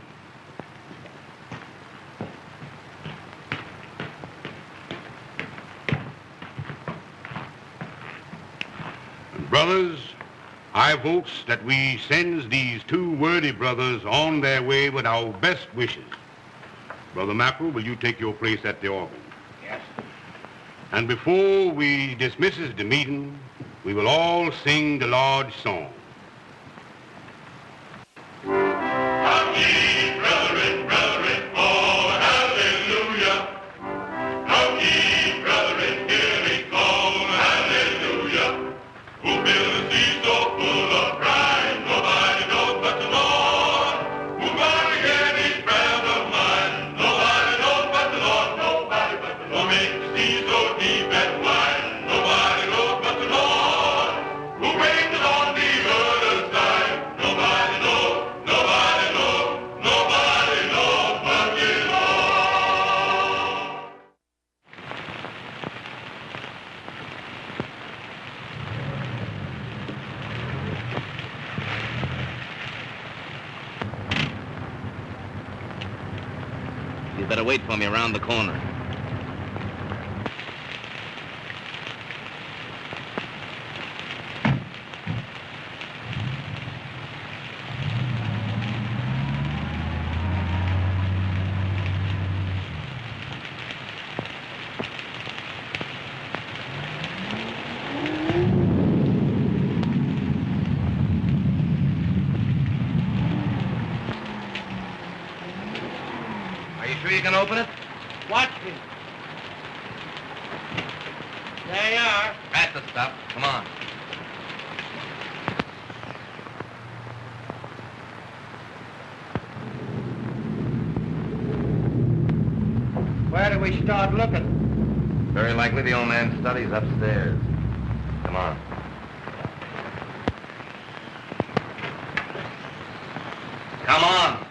And brothers, I votes that we sends these two worthy brothers on their way with our best wishes. Brother Mackerel, will you take your place at the organ? Yes. And before we dismisses the meeting, we will all sing the Lord's song. Come ye, brethren, brethren, oh, hallelujah. Come ye, brethren, hear me call, hallelujah. Who built the sea so full of pride? Nobody knows but the Lord. Who gonna hear these prayers of mine? Nobody knows but the Lord. Nobody but the Lord. Who makes the sea so deep and wide? Nobody knows but the Lord. Who brings it on the other side? Nobody knows. Nobody knows. Nobody knows but the Lord. You better wait for me around the corner. Are you sure you can open it? Watch me. There you are. That's the stuff. Come on. Where do we start looking? Very likely the old man's study's upstairs. Come on. Come on.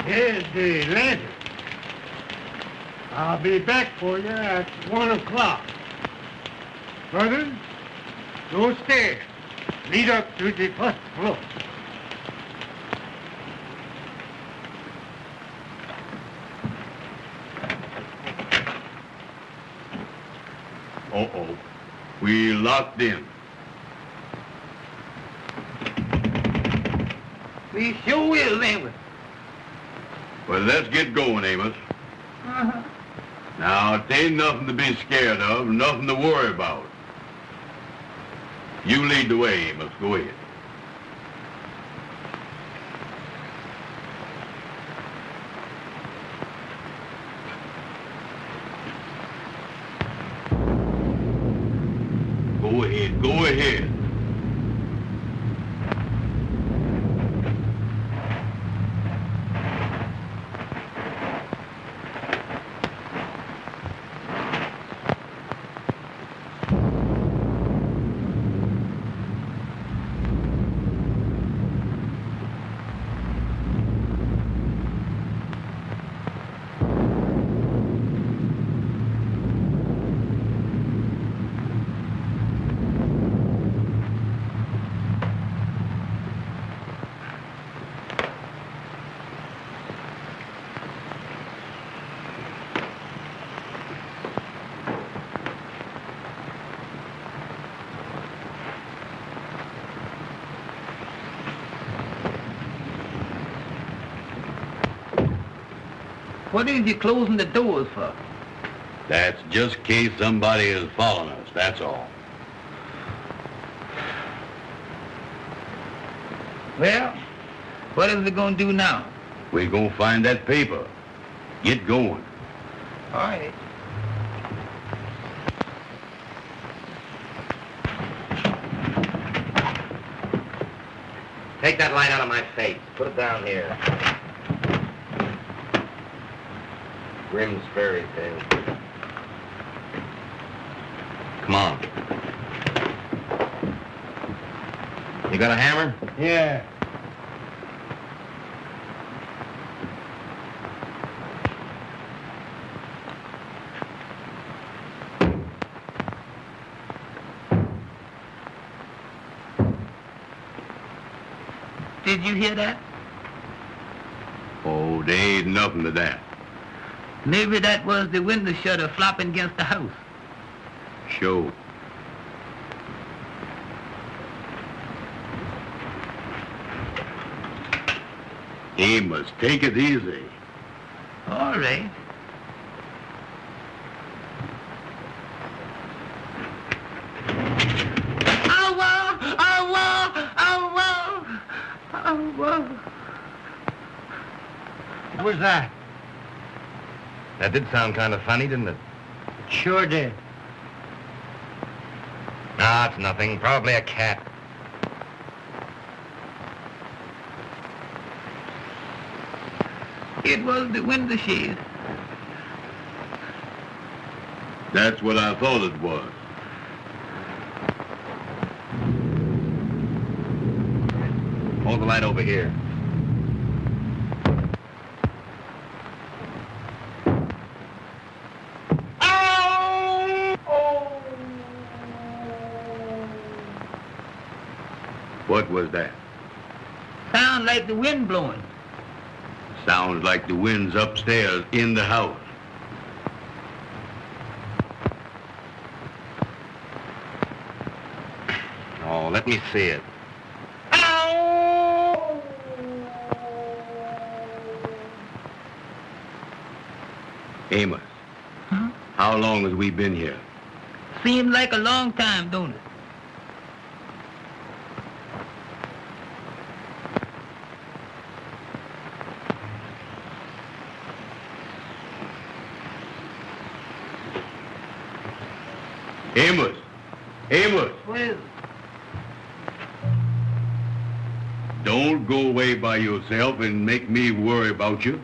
Here's the lantern. I'll be back for you at 1 o'clock. Brothers, those stairs lead up to the first floor. Uh-oh. We locked in. We sure will, ain't we? Well, let's get going, Amos. Uh-huh. Now, it ain't nothing to be scared of, nothing to worry about. You lead the way, Amos. Go ahead. Go ahead, go ahead. What is you closing the doors for? That's just in case somebody is following us, that's all. Well, what is we gonna do now? We're gonna find that paper. Get going. All right. Take that light out of my face. Put it down here. Grimm's fairy tale. Come on. You got a hammer? Yeah. Did you hear that? Oh, there ain't nothing to that. Maybe that was the window shutter flopping against the house. Sure. Amos, take it easy. All right. What was that? That did sound kind of funny, didn't it? Sure did. No, it's nothing. Probably a cat. It was the window shade. That's what I thought it was. Hold the light over here. What was that? Sound like the wind blowing. Sounds like the wind's upstairs in the house. Oh, let me see it. Amos, Huh? how long has we been here? Seems like a long time, don't it? Amos! Amos! What is it? Don't go away by yourself and make me worry about you.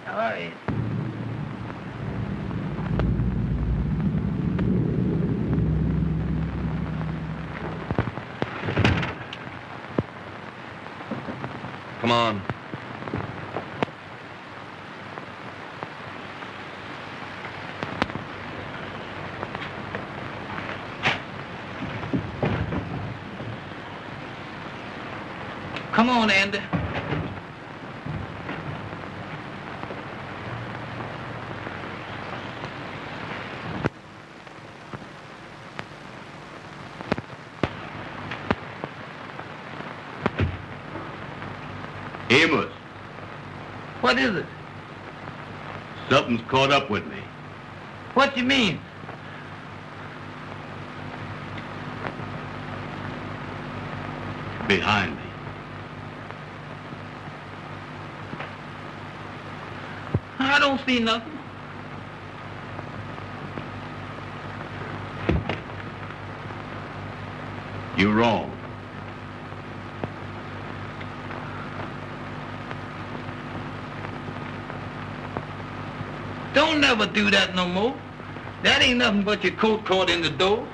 All right. Come on. Come on, Andy. Amos, What is it? something's caught up with me. What you mean? Behind me. I don't see nothing. You're wrong. Don't never do that no more. That ain't nothing but your coat caught in the door.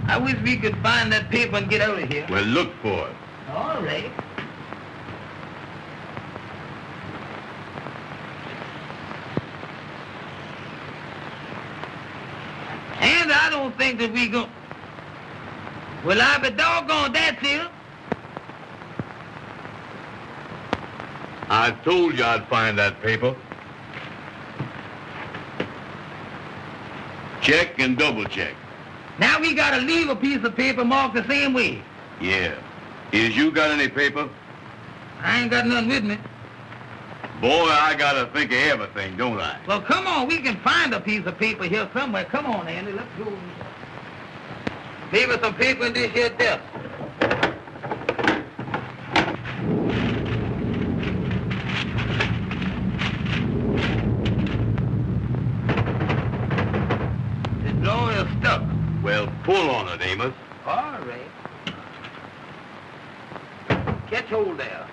I wish we could find that paper and get out of here. Well, look for it. All right. And I don't think that we go. Well, I be doggone that, Phil. I told you I'd find that paper. Check and double check. Now we gotta leave a piece of paper marked the same way. Yeah. Is you got any paper? I ain't got nothing with me. Boy, I gotta think of everything, don't I? Well, come on, we can find a piece of paper here somewhere. Come on, Andy, let's go. Leave us some paper in this here desk. The drawer is stuck. Well, pull on it, Amos. All right. Catch hold there.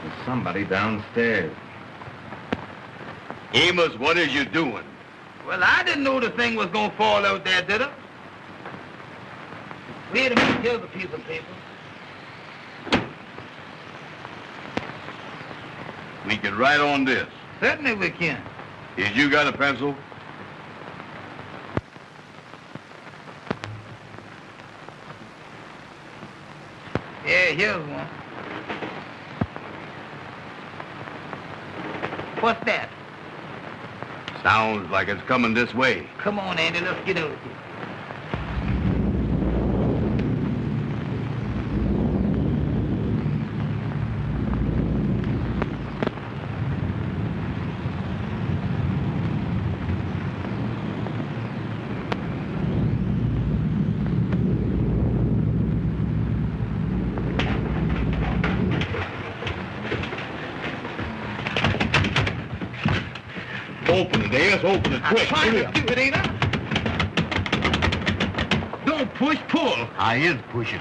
There's somebody downstairs. Amos, what is you doing? Well, I didn't know the thing was gonna fall out there, did I? Wait a minute, here's a piece of paper. We can write on this. Certainly we can. Is you got a pencil? Yeah, here's one. What's that? Sounds like it's coming this way. Come on, Andy, let's get out of here. Open it, Amos. Open it quick. I'm trying to do it, ain't I? Don't push, pull. I is pushing.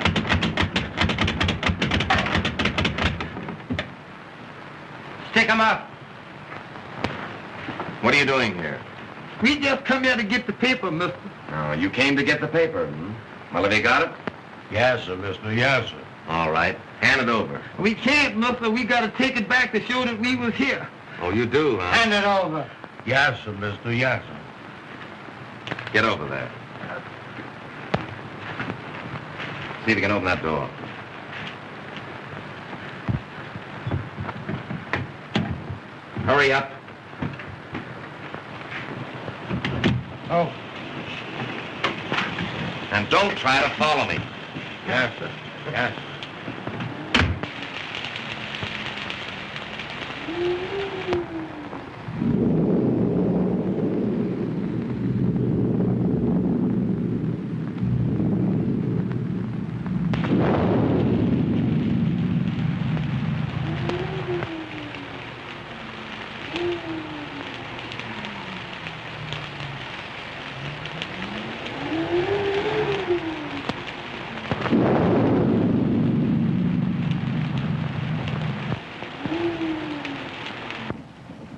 Stick 'em up. What are you doing here? We just come here to get the paper, mister. Oh, you came to get the paper, hmm? Well, have you got it? Yes, sir, mister. Yes, sir. All right. Hand it over. We can't, mister. We gotta take it back to show that we was here. Oh, you do, huh? Hand it over. Yes, sir, mister. Yes, sir. Get over there. See if you can open that door. Hurry up. Oh. And don't try to follow me. Yes, sir. Yes, sir.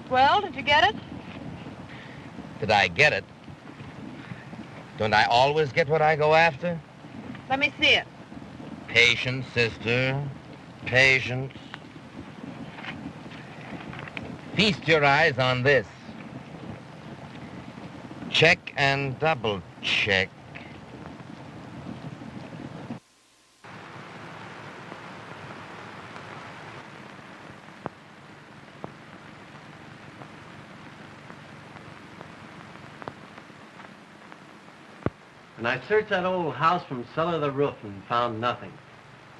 Well, did you get it? Did I get it? Don't I always get what I go after? Let me see it. Patience, sister. Patience. Feast your eyes on this. Check and double check. And I searched that old house from cellar to roof and found nothing.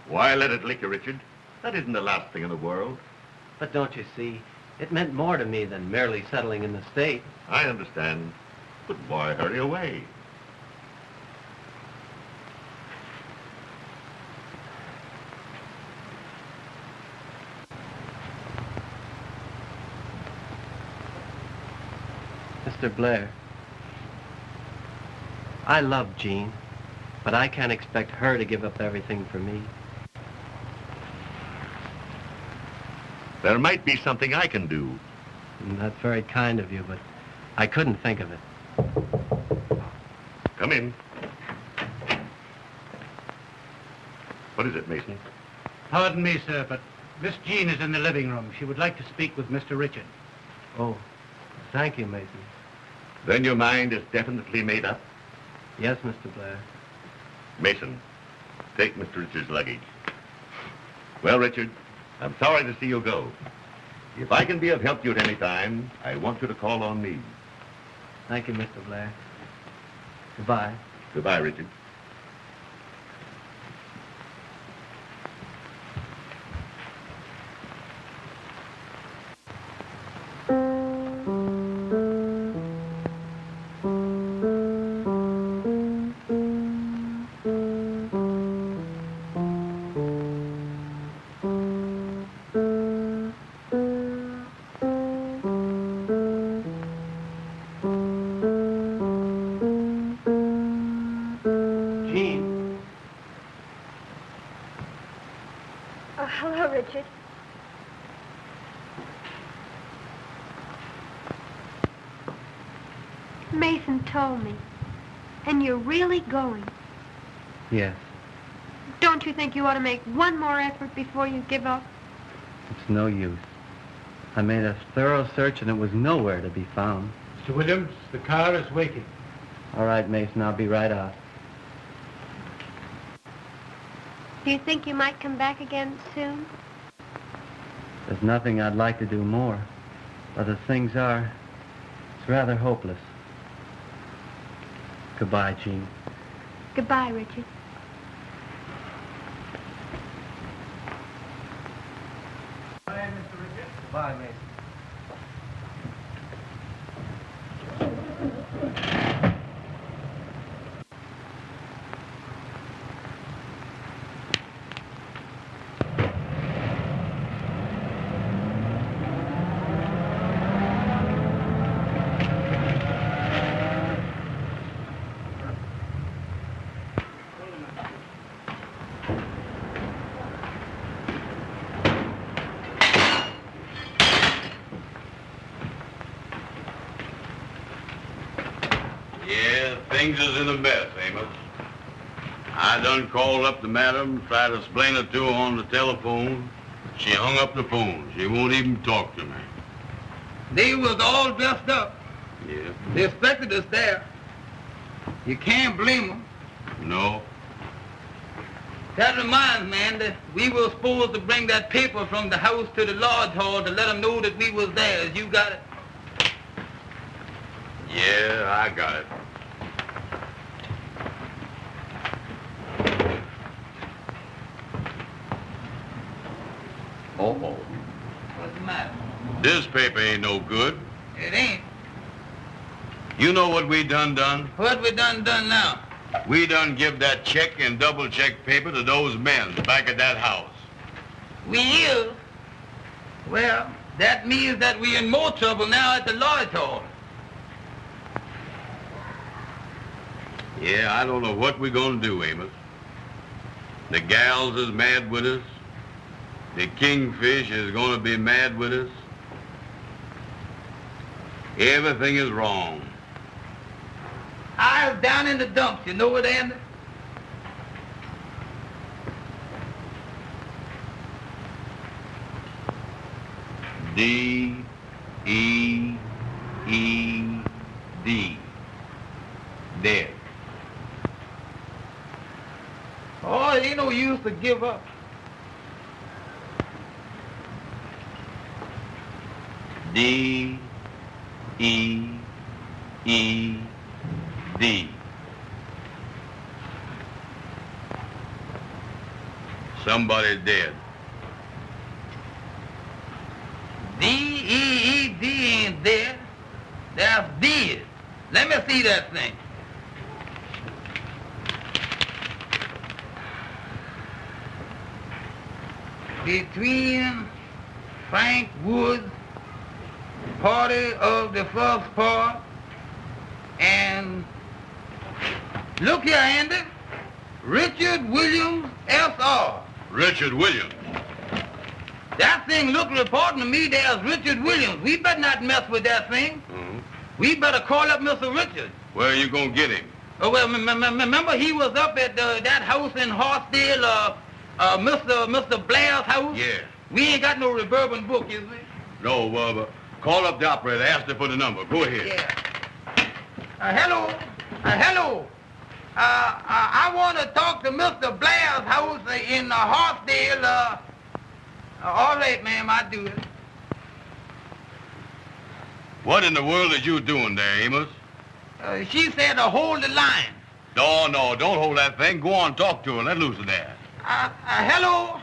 Why let it liquor, Richard? That isn't the last thing in the world. But don't you see, it meant more to me than merely settling in the state. I understand. But boy, hurry away. Mr. Blair, I love Jean, but I can't expect her to give up everything for me. There might be something I can do. And that's very kind of you, but I couldn't think of it. Come in. What is it, Mason? Pardon me, sir, but Miss Jean is in the living room. She would like to speak with Mr. Richard. Oh, thank you, Mason. Then your mind is definitely made up? Yes, Mr. Blair. Mason, take Mr. Richard's luggage. Well, Richard, I'm sorry to see you go. If I can be of help to you at any time, I want you to call on me. Thank you, Mr. Blair. Goodbye. Goodbye, Richard. Hello, Richard. Mason told me. And you're really going? Yes. Don't you think you ought to make one more effort before you give up? It's no use. I made a thorough search and it was nowhere to be found. Mr. Williams, the car is waiting. All right, Mason, I'll be right out. Do you think you might come back again soon? There's nothing I'd like to do more. But as things are, it's rather hopeless. Goodbye, Jean. Goodbye, Richard. Goodbye, Mr. Richard. Goodbye, Mason. Things is in a mess, Amos. I done called up the madam, tried to explain it to her on the telephone. She hung up the phone. She won't even talk to me. They was all dressed up. Yeah. They expected us there. You can't blame them. No. That reminds, man, that we were supposed to bring that paper from the house to the lodge hall to let them know that we was there. You got it? Yeah, I got it. Uh-oh. What's the matter? This paper ain't no good. It ain't. You know what we done? What we done now? We done give that check and double check paper to those men back at that house. We is? Well, that means that we in more trouble now at the lodge hall. Yeah, I don't know what we're gonna do, Amos. The gals is mad with us. The kingfish is gonna be mad with us. Everything is wrong. I house down in the dumps. You know it, Andy? D-E-E-D. Dead. Oh, it ain't no use to give up. D-E-E-D. Somebody's dead. D-E-E-D ain't dead. That's dead. Let me see that thing. Between Frank Woods, party of the first part, and look here, Andy, Richard Williams, S.R. Richard Williams. That thing look reporting to me there's Richard Williams. We better not mess with that thing. Mm-hmm. We better call up Mr. Richard. Where are you gonna get him? Oh, well, remember he was up at that house in Hartsdale, Mr. Blair's house? Yeah. We ain't got no reverbing book, is we? No, call up the operator. Ask her for the number. Go ahead. Yeah. Hello. Hello. I want to talk to Mr. Blair's house in Hartsdale. All right, ma'am, I do it. What in the world is you doing there, Amos? She said to hold the line. No, don't hold that thing. Go on, talk to her. Let loose of there. Hello?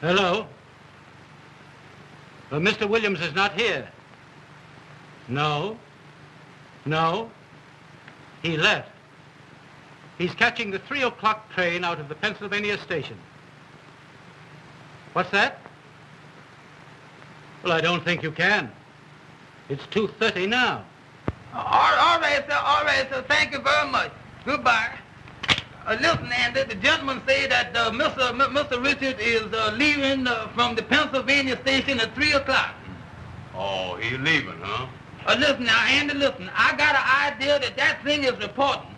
Hello? Well, Mr. Williams is not here. No. He left. He's catching the 3 o'clock train out of the Pennsylvania station. What's that? Well, I don't think you can. It's 2:30 now. All right, sir. Thank you very much. Goodbye. Listen, Andy, the gentleman said that Mr. Richard is leaving from the Pennsylvania station at 3 o'clock. Oh, he's leaving, huh? Listen now, Andy, listen. I got an idea that thing is reporting.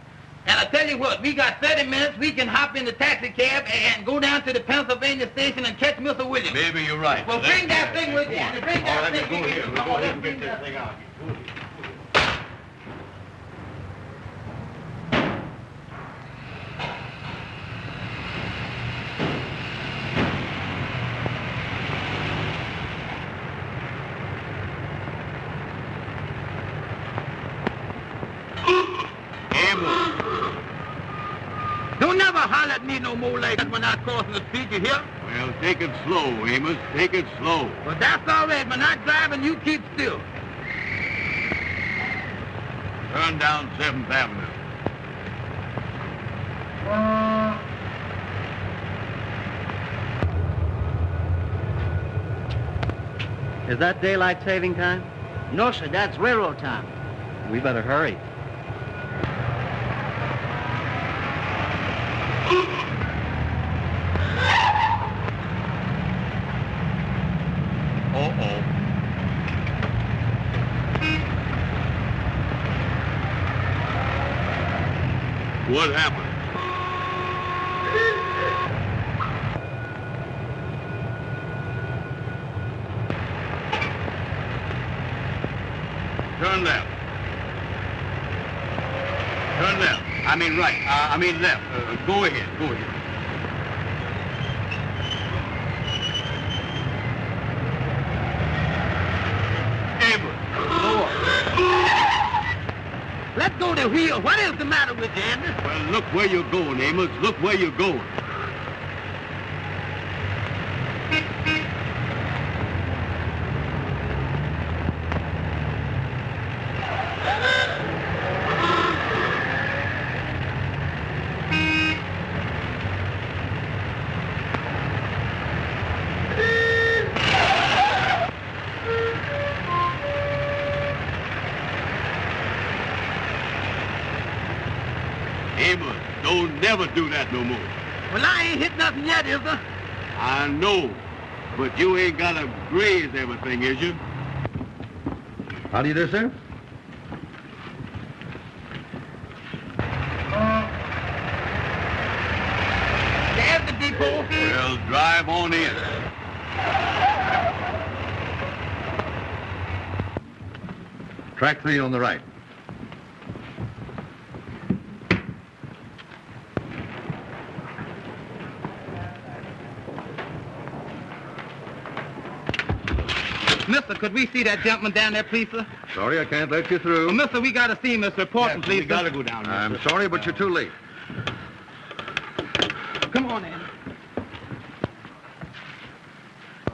And I tell you what, we got 30 minutes. We can hop in the taxi cab and go down to the Pennsylvania station and catch Mr. Williams. Maybe you're right. Well, bring that thing with you, Andy. Bring that thing. Go ahead. We'll go ahead and get this thing out. Don't never holler at me no more like that when I cross the street, you hear? Well, take it slow, Amos. Take it slow. Well, that's all right. When I'm driving, you keep still. Turn down 7th Avenue. Is that daylight saving time? No, sir, that's railroad time. We better hurry. Uh-oh. What happened? Turn left. Turn left. I mean right. I mean left. Go ahead. Go ahead. Let go the wheel. What is the matter with you, Andy? Well, look where you're going, Amos. Look where you're going. Amos, don't never do that no more. Well, I ain't hit nothing yet, is there? I know, but you ain't got to graze everything, is you? How do you do, sir? Well, drive on in. Track 3 on the right. Mister, could we see that gentleman down there, please, sir? Sorry, I can't let you through. Well, mister, we got to see him, Mr. Reporting, please, We got to go down, mister. I'm sorry, but you're too late. Come on in.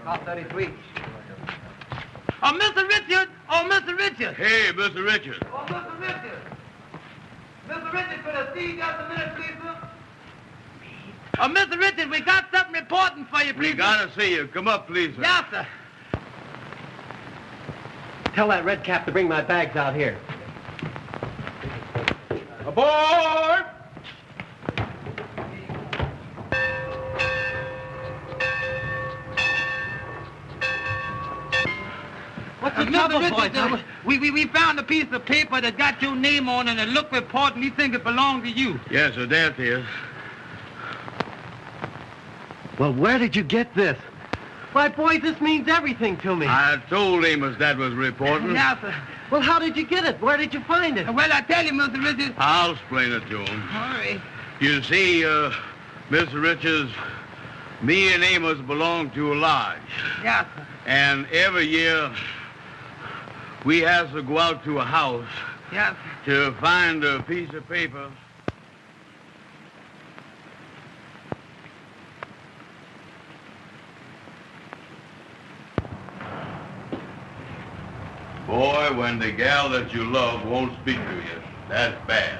About 33. Oh, Mr. Richard! Oh, Mr. Richard! Hey, Mr. Richards. Oh, Mr. Richard! Mr. Richard, could I see you just a minute, please, sir? Oh, Mr. Richard, we got something reporting for you, please. We got to see you. Come up, please, sir. Yes, sir. Tell that red cap to bring my bags out here. Aboard! What's the trouble, Mr. boys? Richard, we found a piece of paper that got your name on it and look report, and we think it belonged to you. Yes, sir, there it is. Well, where did you get this? Why, boys, this means everything to me. I told Amos that was reporting. Yes, sir. Well, how did you get it? Where did you find it? Well, I tell you, Mr. Richard. I'll explain it to him. All right. You see, Mr. Richards, me and Amos belong to a lodge. Yes, sir. And every year, we have to go out to a house Yes, sir. to find a piece of paper. Boy, when the gal that you love won't speak to you, that's bad.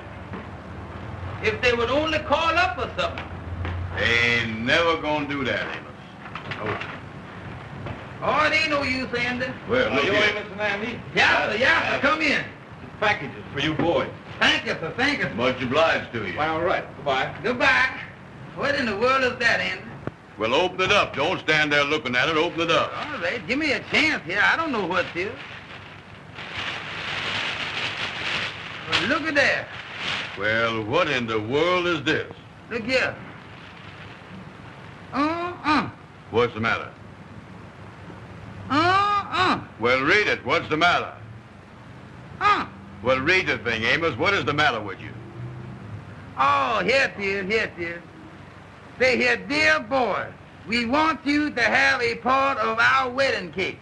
If they would only call up or something. They ain't never gonna do that, Amos. No. Oh, it ain't no use, Andy. Well, look you here. Mr. Landy? Yes, sir, yes, sir. Come in. Packages for you boys. Thank you, sir. Thank you, sir. Much obliged to you. all right. Goodbye. Goodbye. What in the world is that, Andy? Well, open it up. Don't stand there looking at it. Open it up. All right, give me a chance here. I don't know what it is. Well, look at that. Well, what in the world is this? Look here. What's the matter? Well, read it. What's the matter? Well, read the thing, Amos. What is the matter with you? Oh, here it is, here it is. Say here, dear boy, we want you to have a part of our wedding cake.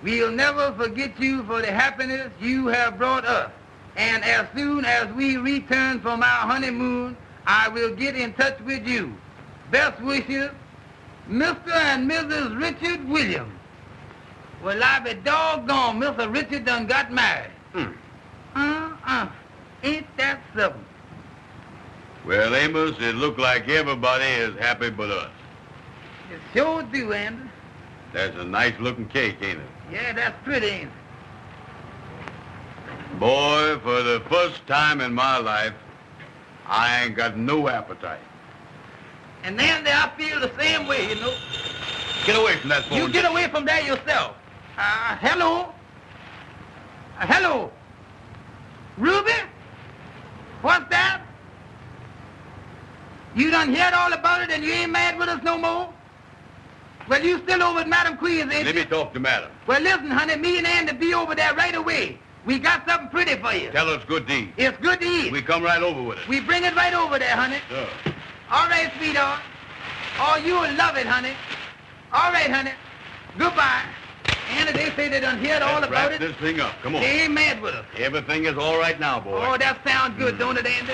We'll never forget you for the happiness you have brought us. And as soon as we return from our honeymoon, I will get in touch with you. Best wishes, Mr. and Mrs. Richard Williams. Well, I be doggone, Mr. Richard done got married. Ain't that something? Well, Amos, it look like everybody is happy but us. It sure do, Andy. That's a nice-looking cake, ain't it? Yeah, that's pretty, ain't it? Boy, for the first time in my life, I ain't got no appetite. And then I feel the same way, you know. Get away from that phone. You get away from that yourself. Hello? Hello? Ruben? What's that? You done heard all about it and you ain't mad with us no more? Well, you still over at Madam Queen's, ain't Let you? me talk to Madam. Well, listen, honey, me and Andy be over there right away. We got something pretty for you. Tell us good deed. It's good to eat. We come right over with it. We bring it right over there, honey. Sure. All right, sweetheart. Oh, you'll love it, honey. All right, honey. Goodbye. Andy, they say they done heard all Let's about wrap it. this thing up. Come on. They ain't mad with us. Everything is all right now, boy. Oh, that sounds good, don't it, Andy?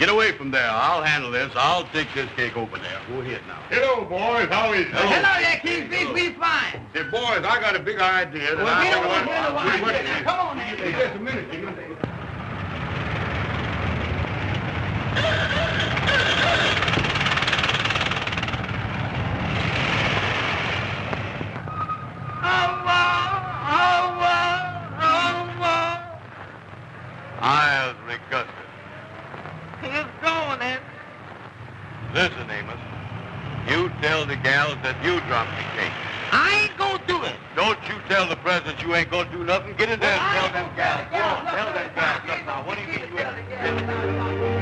Get away from there. I'll handle this. I'll take this cake over there. Go ahead now. Hello, boys. How is it? Hello there, Kingfish. We fine. Hey, boys, I got a big idea. That Well, I get wanna- over here a while. Now, come on, Andy. Hey, just a minute. I'll recut it. It's gone, Andy. Listen, Amos. You tell the gals that you dropped the cake. I ain't gonna do it. Don't you tell the president you ain't gonna do nothing. Get in there and tell them gals. Go on, tell them gals. Now, what do you mean you ain't?